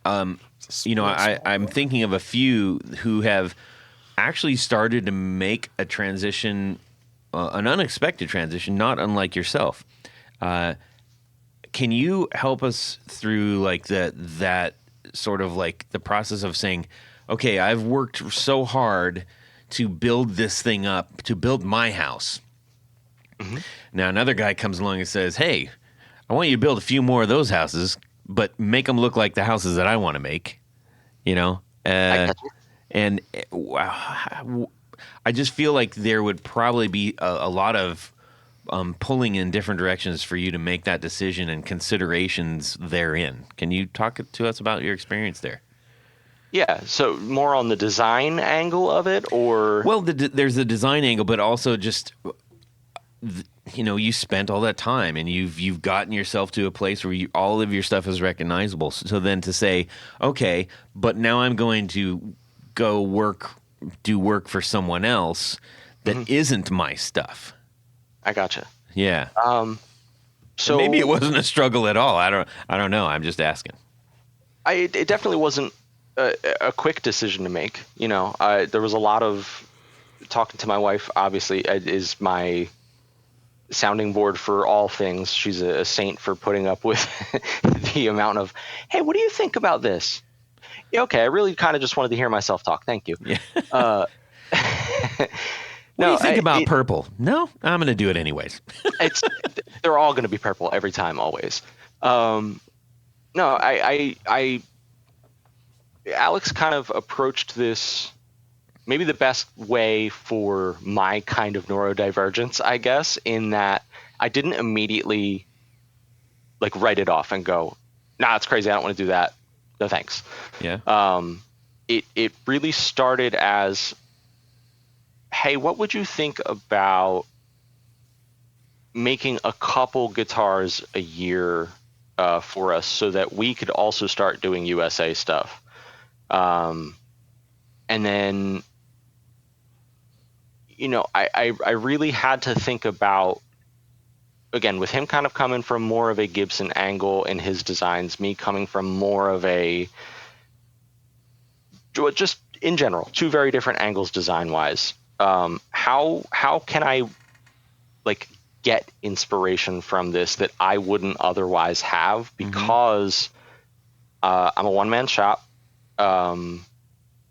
I'm thinking of a few who have actually started to make a transition, an unexpected transition, not unlike yourself. Can you help us through like that sort of like the process of saying, okay, I've worked so hard to build this thing up, to build my house. Mm-hmm. Now another guy comes along and says, hey, I want you to build a few more of those houses, but make them look like the houses that I want to make, and I just feel like there would probably be a lot of pulling in different directions for you to make that decision and considerations therein. Can you talk to us about your experience there? Yeah. So more on the design angle of it, or well, there's the design angle, but also just you spent all that time and you've gotten yourself to a place where all of your stuff is recognizable. So then to say, okay, but now I'm going to go do work for someone else that isn't my stuff. I gotcha. Yeah. So Maybe it wasn't a struggle at all. I don't know. I'm just asking. It definitely wasn't a quick decision to make. You know, there was a lot of talking to my wife. Obviously, is my sounding board for all things. She's a saint for putting up with the amount of, hey, what do you think about this? Yeah, okay, I really kind of just wanted to hear myself talk. Thank you. Yeah. Uh, What do you think about purple? No, I'm going to do it anyways. They're all going to be purple every time, always. No, Alex kind of approached this maybe the best way for my kind of neurodivergence, I guess, in that I didn't immediately like write it off and go, nah, it's crazy. I don't want to do that. No, thanks. Yeah. It really started as, hey, what would you think about making a couple guitars a year for us so that we could also start doing USA stuff? And then, you know, I really had to think about, again, with him kind of coming from more of a Gibson angle in his designs, me coming from more of a, just in general, two very different angles design wise. How can I like get inspiration from this that I wouldn't otherwise have, because I'm a one-man shop.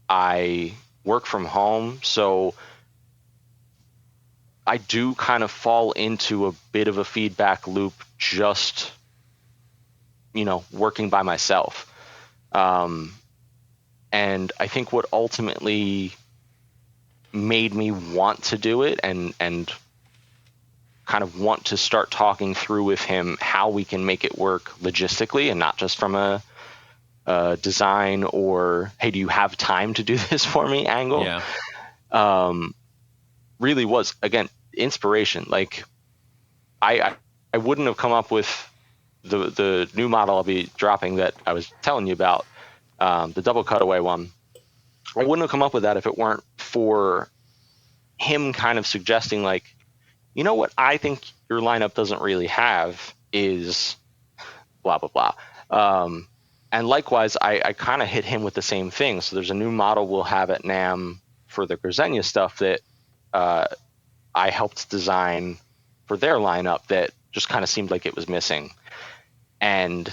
I work from home, so I do kind of fall into a bit of a feedback loop just, you know, working by myself. And I think what ultimately made me want to do it and kind of want to start talking through with him how we can make it work logistically and not just from a design or, hey, do you have time to do this for me angle? Yeah. Really was, again, inspiration. Like I wouldn't have come up with the new model I'll be dropping that I was telling you about, the double cutaway one. I wouldn't have come up with that if it weren't for him kind of suggesting, like, you know what I think your lineup doesn't really have is blah, blah, blah. And likewise, I kind of hit him with the same thing. So there's a new model we'll have at NAMM for the Grezenia stuff that I helped design for their lineup that just kind of seemed like it was missing. And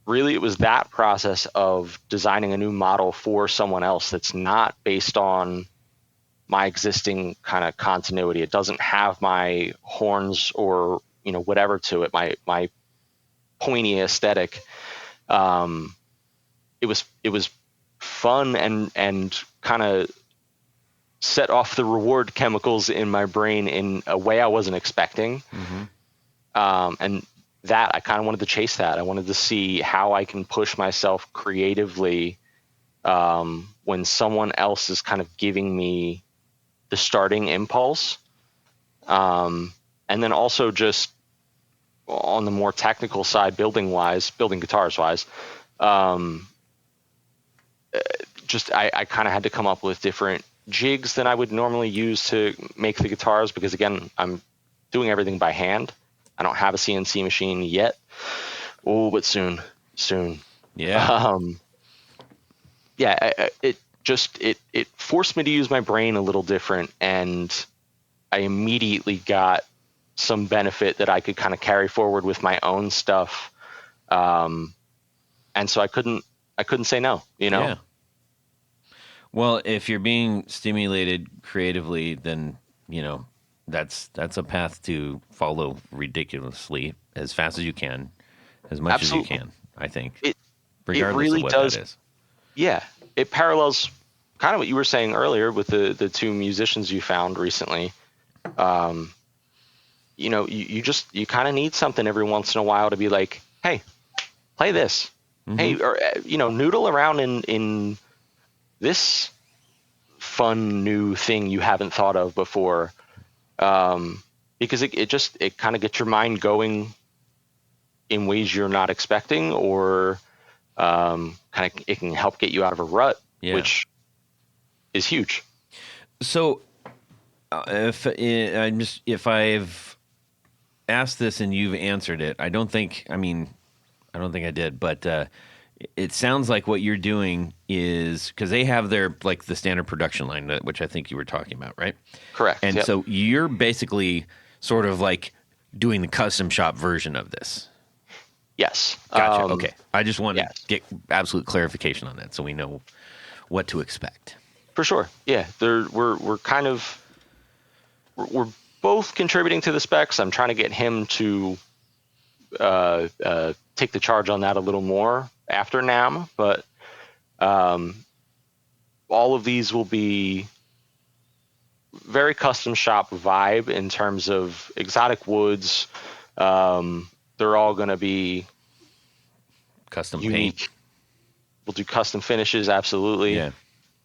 really, it was that process of designing a new model for someone else that's not based on my existing kind of continuity. It doesn't have my horns or, you know, whatever to it, my pointy aesthetic. It was fun and kind of set off the reward chemicals in my brain in a way I wasn't expecting. And that I kind of wanted to chase that. I wanted to see how I can push myself creatively when someone else is kind of giving me the starting impulse. And then also just on the more technical side, building guitars wise, just I kind of had to come up with different jigs than I would normally use to make the guitars, because again, I'm doing everything by hand. I don't have a CNC machine yet. Oh, but soon. Yeah. It forced me to use my brain a little different, and I immediately got some benefit that I could kind of carry forward with my own stuff. And so I couldn't say no, you know? Yeah. Well, if you're being stimulated creatively, then, you know, that's a path to follow ridiculously as fast as you can, as much Absolutely. as you can, I think, It regardless really of what does. that is. Yeah, it parallels kind of what you were saying earlier with the two musicians you found recently. You know, you kind of need something every once in a while to be like, hey, play this. Hey, or, you know, noodle around in this fun new thing you haven't thought of before. Because it kind of gets your mind going in ways you're not expecting, or kind of it can help get you out of a rut, which is huge. So if I've asked this and you've answered it. I don't think I did, but it sounds like what you're doing is because they have their like the standard production line, which I think you were talking about, right? Correct. And yep. so you're basically sort of like doing the custom shop version of this. Yes. Gotcha. Okay. I just want yes. to get absolute clarification on that so we know what to expect. For sure. Yeah. We're both contributing to the specs. I'm trying to get him to take the charge on that a little more after NAMM, but all of these will be very custom shop vibe in terms of exotic woods. They're all going to be custom unique. Paint. We'll do custom finishes, absolutely. Yeah.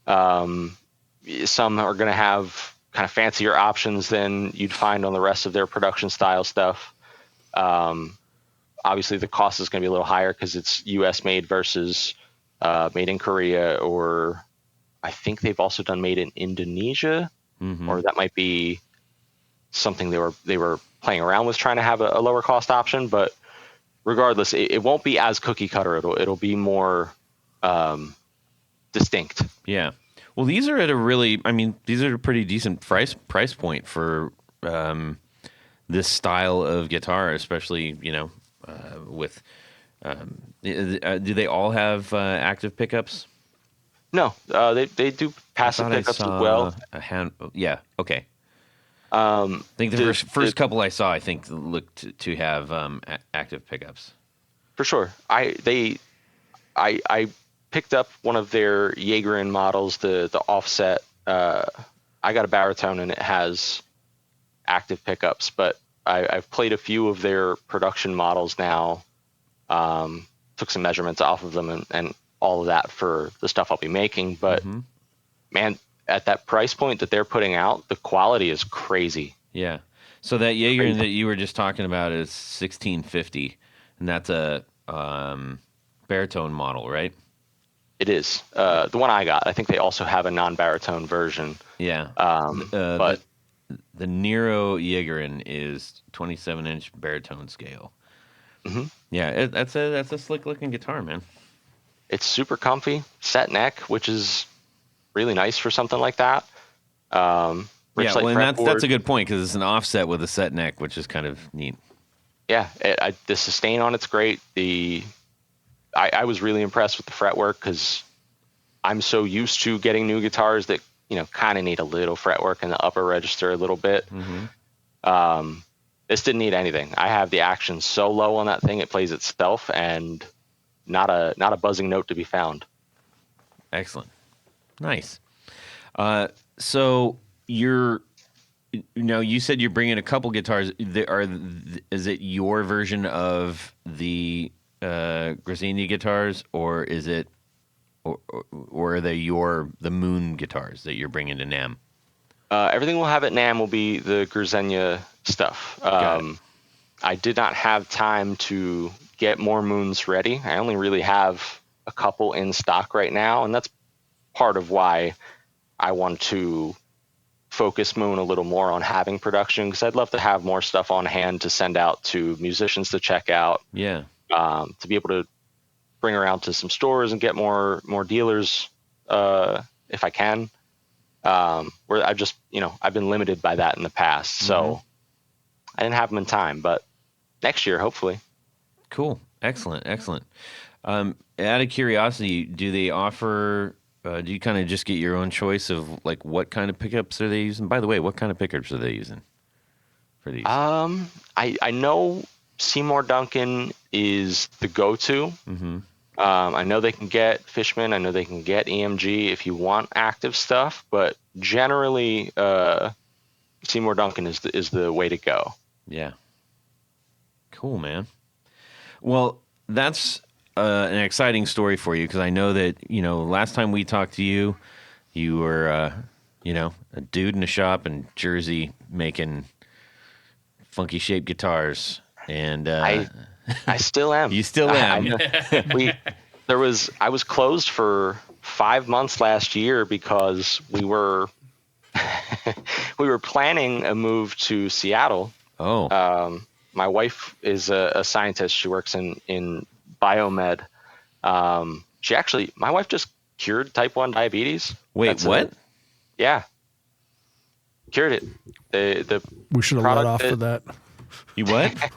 Some are going to have kind of fancier options than you'd find on the rest of their production style stuff. Obviously, the cost is going to be a little higher because it's U.S. made versus made in Korea, or I think they've also done made in Indonesia, or that might be something they were playing around with, trying to have a lower cost option. But regardless, it won't be as cookie cutter. It'll be more distinct. Yeah. Well, these are at these are a pretty decent price point for this style of guitar, especially, with do they all have active pickups? No, they do passive pickups as well. Yeah, okay. I think the first couple I saw, I think, looked to have active pickups. For sure. I picked up one of their Jaegerin models, the offset. I got a baritone and it has active pickups, but I've played a few of their production models now, took some measurements off of them and all of that for the stuff I'll be making. But man, at that price point that they're putting out, the quality is crazy. Yeah. So that Jaegerin that you were just talking about is 1650, and that's a baritone model, right? It is. The one I got, I think they also have a non-baritone version. Yeah. But the Nero Jaegerin is 27-inch baritone scale. Yeah, that's a slick looking guitar, man. It's super comfy, set neck, which is really nice for something like that. And that's a good point because it's an offset with a set neck, which is kind of neat. Yeah, the sustain on it's great. I was really impressed with the fretwork because I'm so used to getting new guitars that kind of need a little fretwork in the upper register a little bit. This didn't need anything. I have the action so low on that thing it plays itself, and not a buzzing note to be found. Excellent, nice. So you said you're bringing a couple guitars. Is it your version of the Grezenia guitars, or is it, or are they the Moon guitars that you're bringing to NAMM? Everything we'll have at NAMM will be the Grezenia stuff. I did not have time to get more Moons ready. I only really have a couple in stock right now, and that's part of why I want to focus Moon a little more on having production, because I'd love to have more stuff on hand to send out to musicians to check out. Yeah. To be able to bring around to some stores and get more dealers if I can. Where I've just, I've been limited by that in the past. So I didn't have them in time, but next year, hopefully. Cool. Excellent. Out of curiosity, do they offer, do you kind of just get your own choice of like what kind of pickups are they using? By the way, what kind of pickups are they using for these? I know Seymour Duncan is the go-to. I know they can get Fishman. I know they can get EMG if you want active stuff, but generally, Seymour Duncan is the way to go. Yeah. Cool, man. Well, that's an exciting story for you, because I know that, last time we talked to you, you were, a dude in a shop in Jersey making funky shaped guitars. And I still am. You still am. I was closed for 5 months last year because we were planning a move to Seattle. My wife is a scientist. She works in biomed. My wife just cured type 1 diabetes. Wait, what? Yeah. Cured it. The We should have let off for that. You what?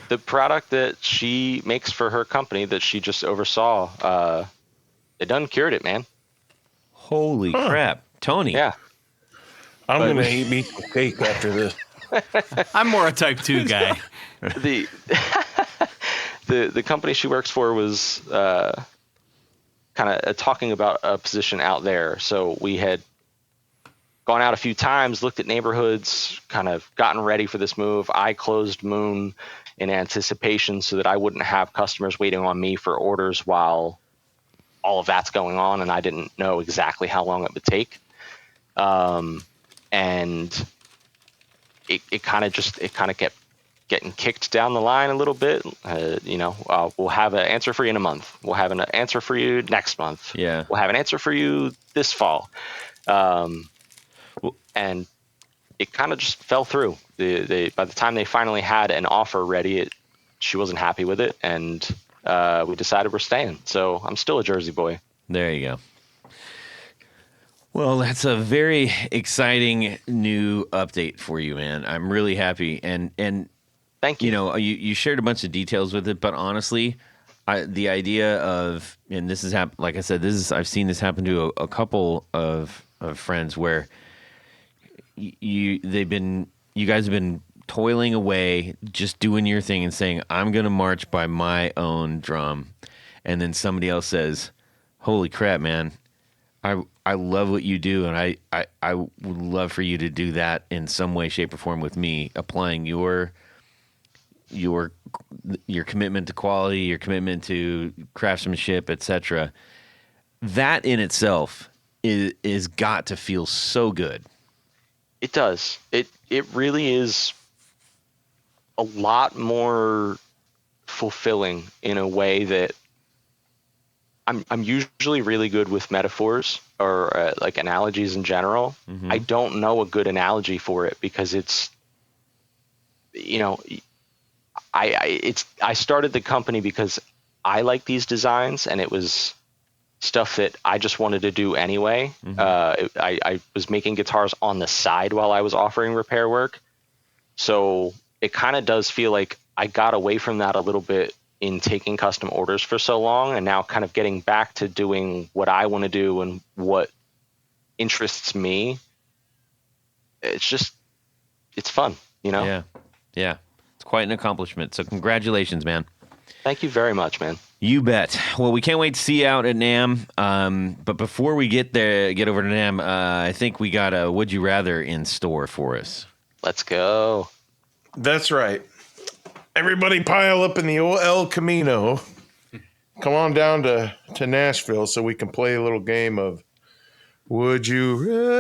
The product that she makes for her company that she just oversaw, it done cured it, man. Holy crap. Tony. Yeah. I'm going to eat me some cake after this. I'm more a type 2 guy. The company she works for was kind of talking about a position out there. So we had gone out a few times, looked at neighborhoods, kind of gotten ready for this move. I closed Moon in anticipation so that I wouldn't have customers waiting on me for orders while all of that's going on, and I didn't know exactly how long it would take. And it kind of kept getting kicked down the line a little bit. We'll have an answer for you in a month. We'll have an answer for you next month. Yeah. We'll have an answer for you this fall. And it kind of just fell through. By the time they finally had an offer ready, she wasn't happy with it, and we decided we're staying. So I'm still a Jersey boy. There you go. Well, that's a very exciting new update for you, man. I'm really happy. And thank you. You know, you shared a bunch of details with it, but honestly, the idea of, and this is like I said, I've seen this happen to a couple of friends where you guys have been toiling away, just doing your thing and saying, I'm going to march by my own drum. And then somebody else says, holy crap, man, I love what you do. And I would love for you to do that in some way, shape, or form with me, applying your commitment to quality, your commitment to craftsmanship, etc. That in itself is got to feel so good. It does. It really is a lot more fulfilling in a way that I'm usually really good with metaphors or like analogies in general. Mm-hmm. I don't know a good analogy for it because it's, I started the company because I like these designs, and it was stuff that I just wanted to do anyway. Mm-hmm. I was making guitars on the side while I was offering repair work. So it kind of does feel like I got away from that a little bit in taking custom orders for so long, and now kind of getting back to doing what I want to do and what interests me. It's fun, Yeah. It's quite an accomplishment. So congratulations, man. Thank you very much, man. You bet. Well, we can't wait to see you out at NAMM. But before we get over to NAMM, I think we got a Would You Rather in store for us. Let's go. That's right. Everybody pile up in the old El Camino. Come on down to Nashville so we can play a little game of Would You Rather?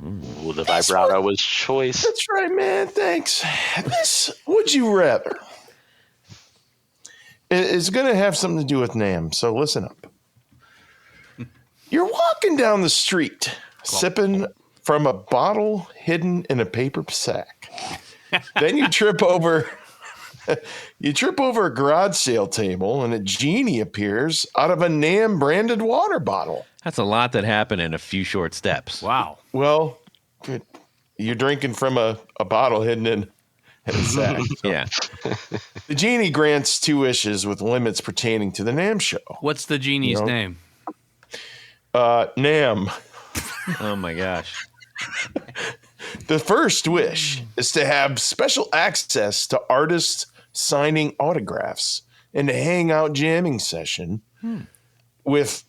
Ooh, the vibrato was choice. That's right, man. Thanks. This Would You Rather is going to have something to do with NAMM, so listen up. You're walking down the street, sipping from a bottle hidden in a paper sack. Then you trip over a garage sale table, and a genie appears out of a NAMM branded water bottle. That's a lot that happened in a few short steps. Wow. Well, good. You're drinking from a bottle hidden in a sack. So. Yeah. The genie grants 2 wishes with limits pertaining to the NAMM show. What's the genie's name? NAMM. Oh my gosh. The first wish is to have special access to artists signing autographs and a hangout jamming session with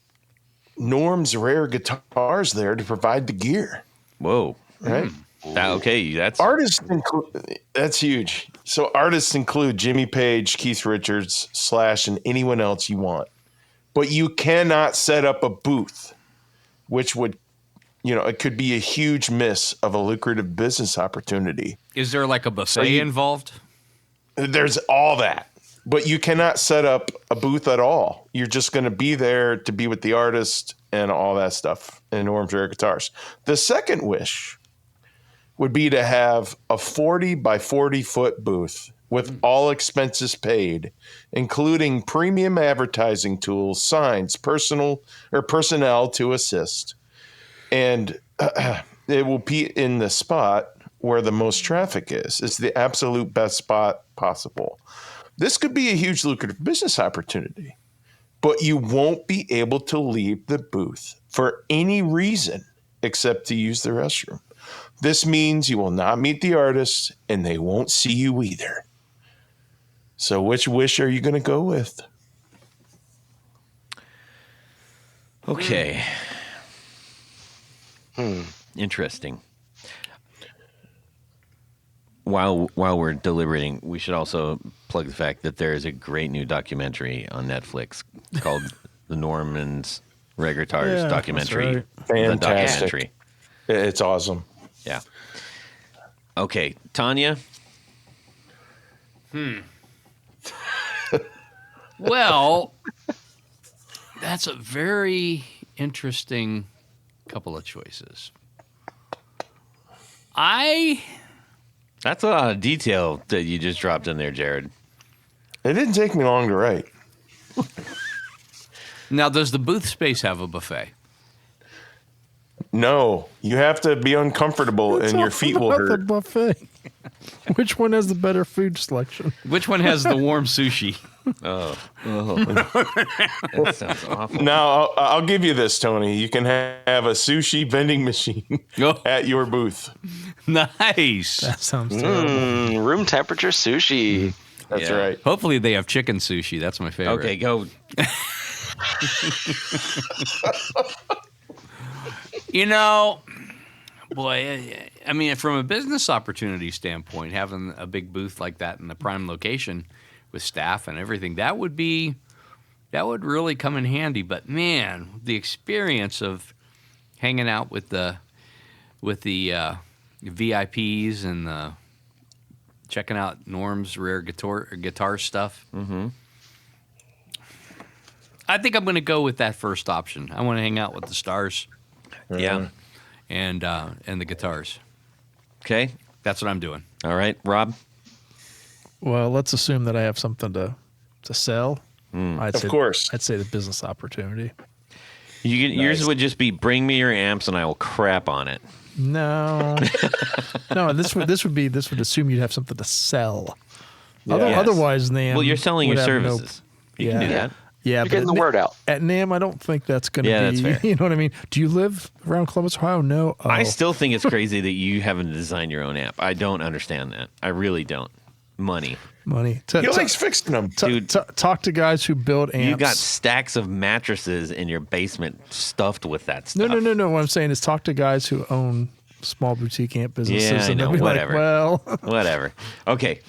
Norm's Rare Guitars there to provide the gear. Whoa. Right? Okay, that's that's huge. So artists include Jimmy Page, Keith Richards, Slash, and anyone else you want. But you cannot set up a booth, which would, it could be a huge miss of a lucrative business opportunity. Is there like a buffet involved? There's all that. but you cannot set up a booth at all. You're just going to be there to be with the artist and all that stuff in Norm's Rare Guitars. The second wish would be to have a 40 by 40 foot booth with all expenses paid, including premium advertising tools, signs, personnel to assist. And it will be in the spot where the most traffic is. It's the absolute best spot possible. This could be a huge lucrative business opportunity, but you won't be able to leave the booth for any reason except to use the restroom. This means you will not meet the artists and they won't see you either. So which wish are you going to go with? Okay. Interesting. While we're deliberating, we should also plug the fact that there is a great new documentary on Netflix called The Norman's Rare Guitars documentary. right. Fantastic. The documentary. It's awesome. Yeah. Okay, Tanya. Well, that's a very interesting couple of choices. That's a lot of detail that you just dropped in there, Jared. It didn't take me long to write. Now, does the booth space have a buffet? No, you have to be uncomfortable and your feet will About the hurt. buffet. Which one has the better food selection? Which one has the warm sushi? That sounds awful. Now, I'll give you this, Tony. You can have a sushi vending machine Oh. at your booth. Nice. That sounds terrible. Room temperature sushi. That's Yeah. right. Hopefully they have chicken sushi. That's my favorite. Okay, go. You know, boy, I mean, from a business opportunity standpoint, having a big booth like that in the prime location with staff and everything, that would really come in handy. But man, the experience of hanging out with the VIPs and checking out Norm's Rare guitar stuff. Mm-hmm. I think I'm going to go with that first option. I want to hang out with the stars. Yeah. And the guitars. Okay. That's what I'm doing. All right, Rob. Well, let's assume that I have something to sell. Of course. I'd say the business opportunity. Yours would just be bring me your amps and I will crap on it. No, no. This would assume you'd have something to sell. Yes. Otherwise, NAMM. Well, you're selling would your have no- services. You can do that. Yeah, You're getting the word out. At NAMM, I don't think that's going to Yeah, be. that's fair. You know what I mean? Do you live around Columbus, Ohio? No. Oh. I still think it's crazy that you haven't designed your own amp. I don't understand that. I really don't. Money. money. He likes fixing them. Dude. Talk to guys who build amps. You got stacks of mattresses in your basement stuffed with that stuff. No. What I'm saying is talk to guys who own small boutique amp businesses. Yeah, I and they'll know. be like, Whatever. well, Whatever. Okay.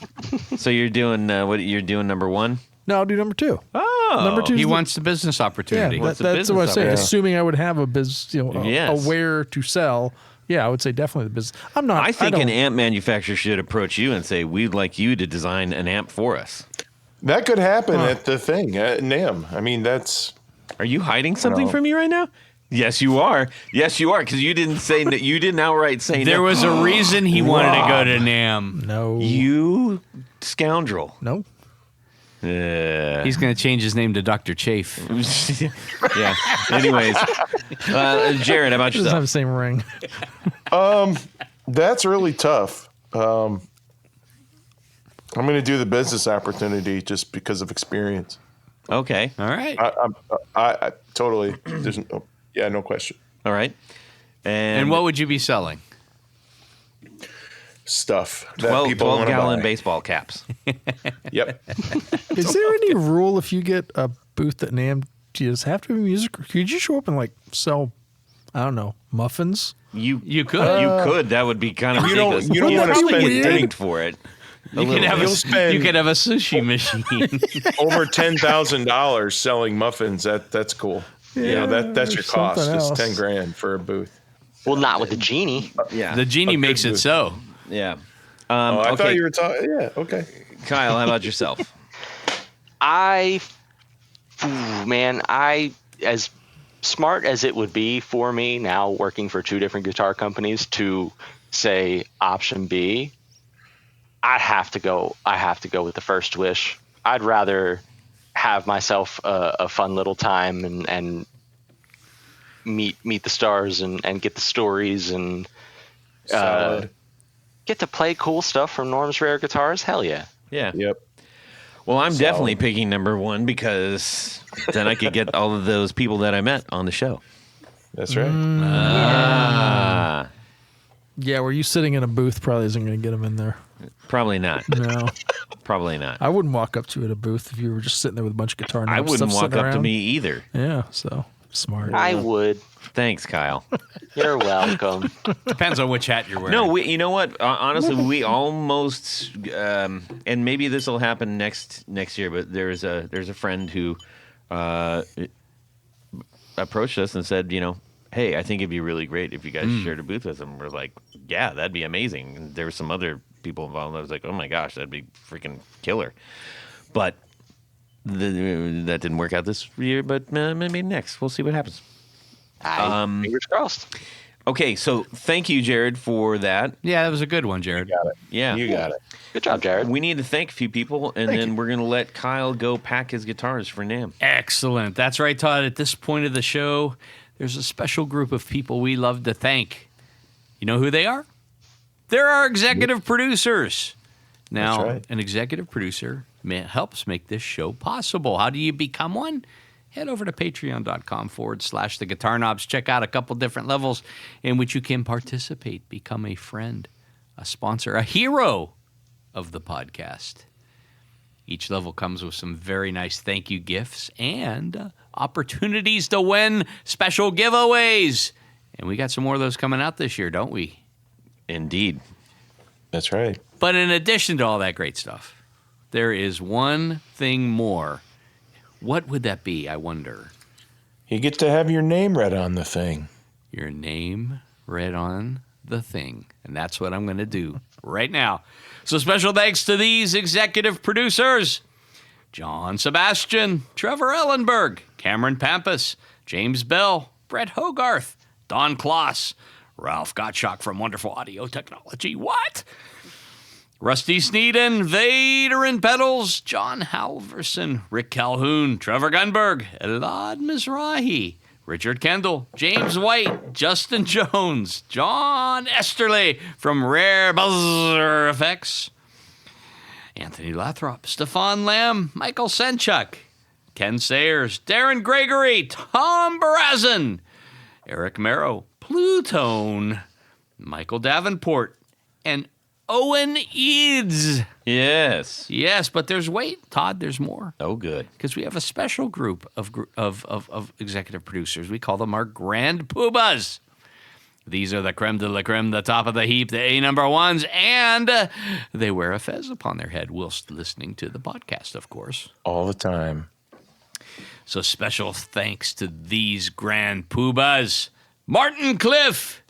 So you're doing what? You're doing number one. no, I'll do number two. Oh, Number two. He wants the business opportunity. Yeah, What's the that's what I business say. opportunity? Assuming I would have a business, Yes. aware to sell. Yeah, I would say definitely the business. I'm not. I think don't- an amp manufacturer should approach you and say, "We'd like you to design an amp for us." That could happen at the thing at NAMM. I mean, that's Are you hiding something No. from me right now? Yes, you are. Yes, you are. Because you didn't say that. You didn't outright say There no. was a reason he wanted to go to NAMM. No. You scoundrel. No. He's going to change his name to Dr. Chafe. Yeah. Anyways, Jared, how about Doesn't have the yourself? same ring. that's really tough. I'm going to do the business opportunity just because of experience. Okay. All right. I totally. There's no question. All right. And what would you be selling? Stuff that 12 people want to gallon buy. baseball caps. Yep. Is there any rule if you get a booth at NAMM? Do you just have to be music? Could you show up and sell? I don't know, muffins. You could. You could. That would be kind of You don't- ridiculous. you don't You'd wanna have to spend get any- dinged for it. You could have You'll spend- you could have a sushi machine. Over $10,000 selling muffins. That's cool. That's your there's cost. something It's else. 10 grand for a booth. Well, not with the genie. Yeah. The genie good makes it booth. so. Yeah. I Okay. thought you were talking. Yeah. Okay. Kyle, how about yourself? as smart as it would be for me now working for 2 different guitar companies to say option B, I have to go with the first wish. I'd rather have myself a fun little time and meet the stars and get the stories and get to play cool stuff from Norm's Rare Guitars. Hell yeah. Yeah. Yep. Well, I'm definitely picking number 1 because then I could get all of those people that I met on the show. That's right. Yeah, were you sitting in a booth probably isn't going to get them in there. Probably not. No. Probably not. I wouldn't walk up to you at a booth if you were just sitting there with a bunch of guitar knobs. I wouldn't stuff walk sitting up to around. me either. Yeah, so smart. I would. Thanks, Kyle. You're welcome. Depends on which hat you're wearing. No, you know what? Honestly, we almost, and maybe this will happen next year. But there's a friend who approached us and said, hey, I think it'd be really great if you guys shared a booth with them. We're like, yeah, that'd be amazing. And there were some other people involved. I was like, oh my gosh, that'd be freaking killer. But that didn't work out this year. But maybe next, we'll see what happens. Fingers crossed. Okay, so thank you, Jared, for that. Yeah, that was a good one, Jared. You got it. Yeah. You got it. Good job, Jared. We need to thank a few people, and then we're going to let Kyle go pack his guitars for NAMM. Excellent. That's right, Todd. At this point of the show, there's a special group of people we love to thank. You know who they are? They're our executive producers. Now, That's right. an executive producer helps make this show possible. How do you become one? Head over to patreon.com/the Guitar Knobs. Check out a couple different levels in which you can participate, become a friend, a sponsor, a hero of the podcast. Each level comes with some very nice thank you gifts and opportunities to win special giveaways. And we got some more of those coming out this year, don't we? Indeed. That's right. But in addition to all that great stuff, there is one thing more. What would that be, I wonder? You get to have your name read on the thing. Your name read on the thing. And that's what I'm going to do right now. So special thanks to these executive producers: John Sebastian, Trevor Ellenberg, Cameron Pampas, James Bell, Brett Hogarth, Don Kloss, Ralph Gottschalk from Wonderful Audio Technology. What? Rusty Sneeden, Vader and Pedals, John Halverson, Rick Calhoun, Trevor Gunberg, Elad Mizrahi, Richard Kendall, James White, Justin Jones, John Esterly from Rare Buzzer Effects, Anthony Lathrop, Stefan Lamb, Michael Senchuk, Ken Sayers, Darren Gregory, Tom Barazin, Eric Merrow, Plutone, Michael Davenport, and Owen Eads. Yes. Yes, but Todd, there's more. Oh, good. Because we have a special group of executive producers. We call them our Grand Poobahs. These are the creme de la creme, the top of the heap, the A number ones, and they wear a fez upon their head whilst listening to the podcast, of course. All the time. So special thanks to these Grand Poobahs: Martin Cliff,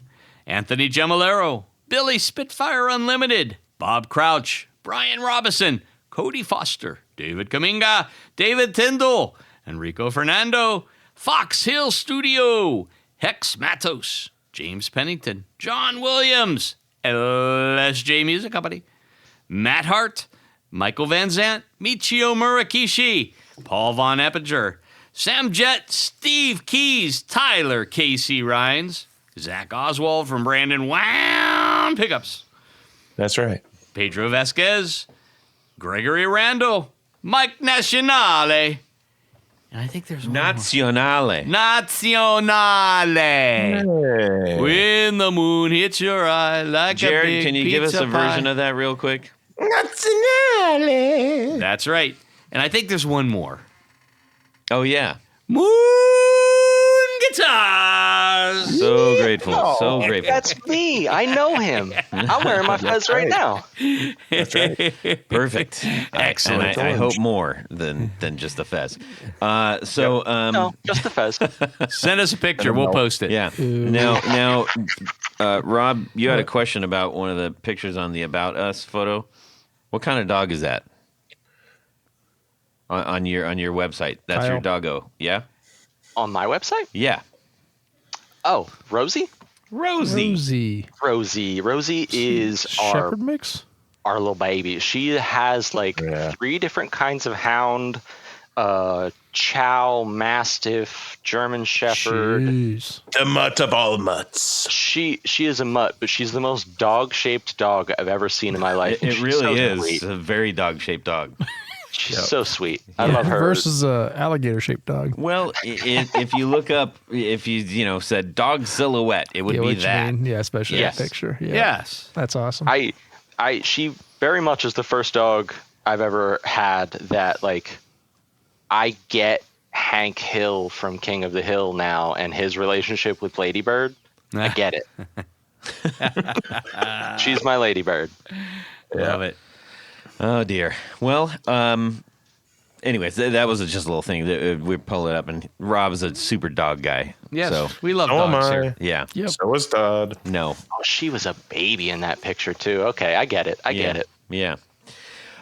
Anthony Gemolero, Billy Spitfire Unlimited, Bob Crouch, Brian Robison, Cody Foster, David Kaminga, David Tyndall, Enrico Fernando, Fox Hill Studio, Hex Matos, James Pennington, John Williams, LSJ Music Company, Matt Hart, Michael Van Zant, Michio Murakishi, Paul Von Eppinger, Sam Jett, Steve Keys, Tyler Casey Rhines, Zach Oswald from Brandon Wound Pickups. That's right. Pedro Vasquez, Gregory Randall, Mike Nationale, and I think there's one Nazionale. more. Nationale. Hey. When the moon hits your eye like a Jared, big can you give us pizza a version pie. of that real quick? Nazionale. That's right. And I think there's one more. Oh, yeah. Moon Guitars. So grateful. So grateful. That's me. I know him. I'm wearing my fez right now. That's right. Perfect. Excellent. I hope more than just the fez. No, just the fez. Send us a picture. We'll post it. Yeah. Now, Rob, you had a question about one of the pictures on the About Us photo. What kind of dog is that? on your website. That's your Kyle. doggo. Yeah. On my website? Yeah. Oh, Rosie? Rosie is our shepherd mix. little baby. She has like 3 different kinds of hound, Chow, Mastiff, German Shepherd. Jeez. The mutt of all mutts. She is a mutt, but she's the most dog-shaped dog I've ever seen in my life. It She's really so is sweet. a very dog-shaped dog. She's so sweet. I love her. Versus a alligator shaped dog. Well, if you look up, if you said dog silhouette, it would Yeah, be what you that. mean. Yeah, especially Yes. that picture. Yeah. Yes. That's awesome. She very much is the first dog I've ever had that, like, I get Hank Hill from King of the Hill now and his relationship with Ladybird. I get it. She's my Ladybird. Love it. Oh dear. Well, anyways, that was just a little thing that we pull it up, and Rob's a super dog guy. Yes. So We love So am dogs I. here. yeah. Yep. So was Todd. No. Oh, she was a baby in that picture too. Okay, I get it. I get it. Yeah.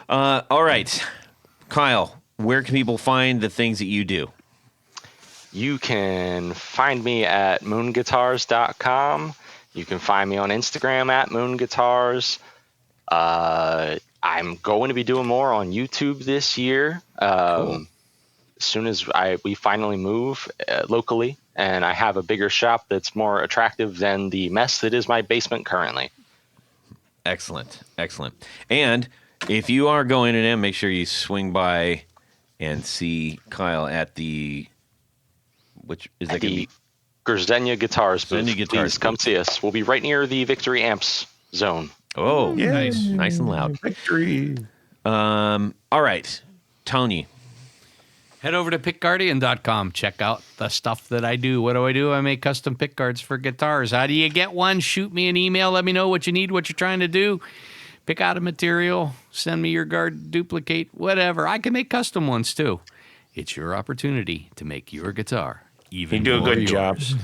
All right, Kyle. Where can people find the things that you do? You can find me at moonguitars.com. You can find me on Instagram at moonguitars. I'm going to be doing more on YouTube this year. As soon as we finally move locally, and I have a bigger shop that's more attractive than the mess that is my basement currently. Excellent. And if you are going to them, make sure you swing by and see Kyle at which is that going to be? Grezenia Guitars booth. Grezenia Guitars Please come booth. see us. We'll be right near the Victory Amps zone. Oh, Yay. nice and loud. Victory. All right, Tony. Head over to pickguardian.com. Check out the stuff that I do. What do? I make custom pick guards for guitars. How do you get one? Shoot me an email. Let me know what you need, what you're trying to do. Pick out a material. Send me your guard, duplicate, whatever. I can make custom ones too. It's your opportunity to make your guitar even You do a more good job. yours.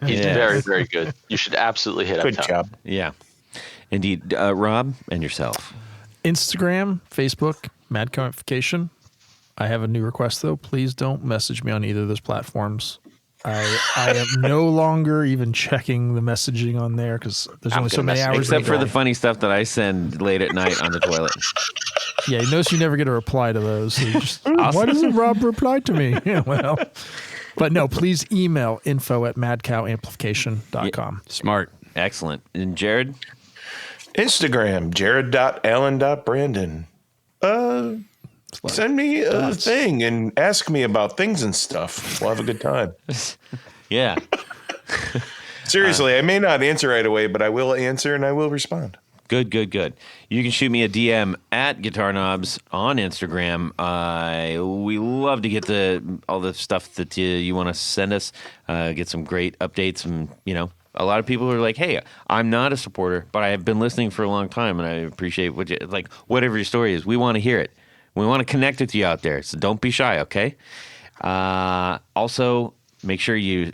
He's Yeah. very, very good. You should absolutely hit Good up Todd. job. Yeah, indeed. Rob and yourself. Instagram, Facebook, Mad Comification. I have a new request though. Please don't message me on either of those platforms. I am no longer even checking the messaging on there because there's only so gonna many message- hours. Except in for day. the funny stuff that I send late at night on the toilet. Yeah, you notice you never get a reply to those. So you just, why doesn't Rob reply to me? Yeah, well, but no, please email info@madcowamplification.com. Smart. Excellent. And Jared? Instagram, jared.allen.brandon. Send me a thing and ask me about things and stuff. We'll have a good time. Yeah. Seriously, I may not answer right away, but I will answer and I will respond. Good. You can shoot me a DM at Guitar Knobs on Instagram. We love to get all the stuff that you want to send us. Get some great updates, and a lot of people are like, "Hey, I'm not a supporter, but I have been listening for a long time, and I appreciate whatever your story is. We want to hear it. We want to connect with you out there, so don't be shy, okay? Also, make sure you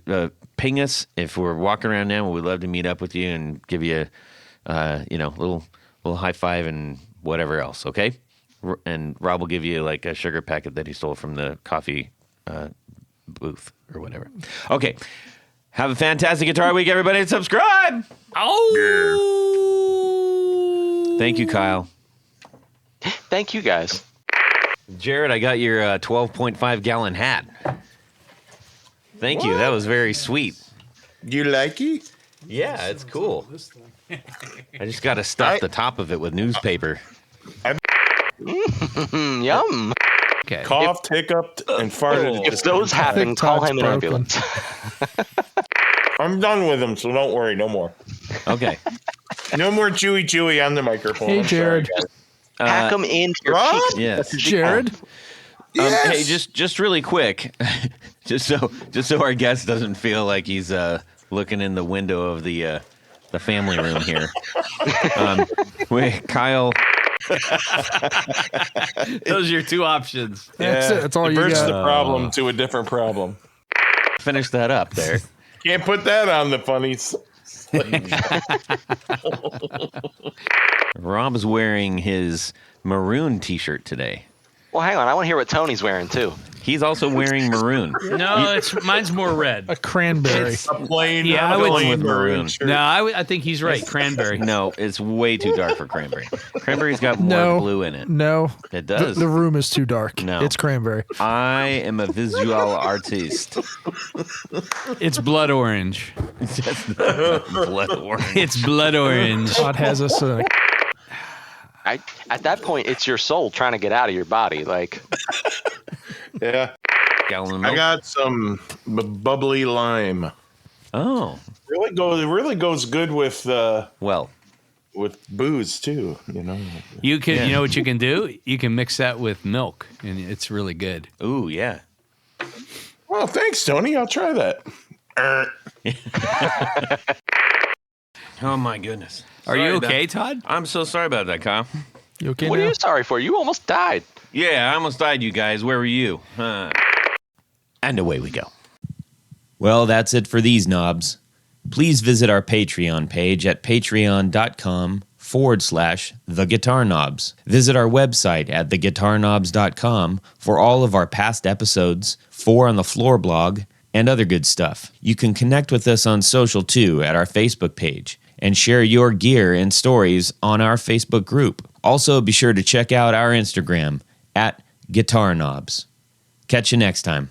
ping us if we're walking around now. We'd love to meet up with you and give you little high five and whatever else, okay? And Rob will give you like a sugar packet that he stole from the coffee booth or whatever. Okay. Have a fantastic Guitar Week, everybody, and subscribe. Oh! Thank you, Kyle. Thank you, guys. Jared, I got your 12.5 gallon hat. Thank you. That was very sweet. You like it? Yeah, it's cool. I just got to stuff the top of it with newspaper. Yum. Okay. Coughed, hiccuped, and farted. If those happen, call Todd's him an broken. ambulance. I'm done with them, so don't worry. No more. Okay. No more chewy on the microphone. Hey, I'm sorry, Jared. guys. Pack them into your Rob? cheeks. Yes. Jared, Hey, just really quick, just so our guest doesn't feel like he's looking in the window of the family room here. Kyle. Those are your two options. that's it. That's all you Diverts got. the problem to a different problem. Finish that up there. Can't put that on the funnies. Rob's wearing his maroon T-shirt today. Well, hang on. I want to hear what Tony's wearing too. He's also wearing maroon. No, mine's more red. A cranberry. A plain, Yeah, I a would- plain with maroon. shirt. No, I think he's right. Cranberry. No, it's way too dark for cranberry. Cranberry's got more blue in it. No. It does. The room is too dark. No. It's cranberry. I am a visual artist. It's blood orange. Blood orange. It's blood orange. Todd has us At that point, it's your soul trying to get out of your body. Like, Yeah. Gallon of I milk. got some bubbly lime. Oh, It really goes good with well. booze too. You know. You know what you can do? You can mix that with milk, and it's really good. Ooh, yeah. Well, thanks, Tony. I'll try that. Oh my goodness. Are you okay, Todd? I'm so sorry about that, Kyle. You okay what now? are you sorry for? You almost died. Yeah, I almost died, you guys. Where were you? And away we go. Well, that's it for these knobs. Please visit our Patreon page at patreon.com/theguitarknobs. Visit our website at theguitarknobs.com for all of our past episodes, 4 on the Floor blog, and other good stuff. You can connect with us on social too at our Facebook page and share your gear and stories on our Facebook group. Also, be sure to check out our Instagram at Guitar Knobs. Catch you next time.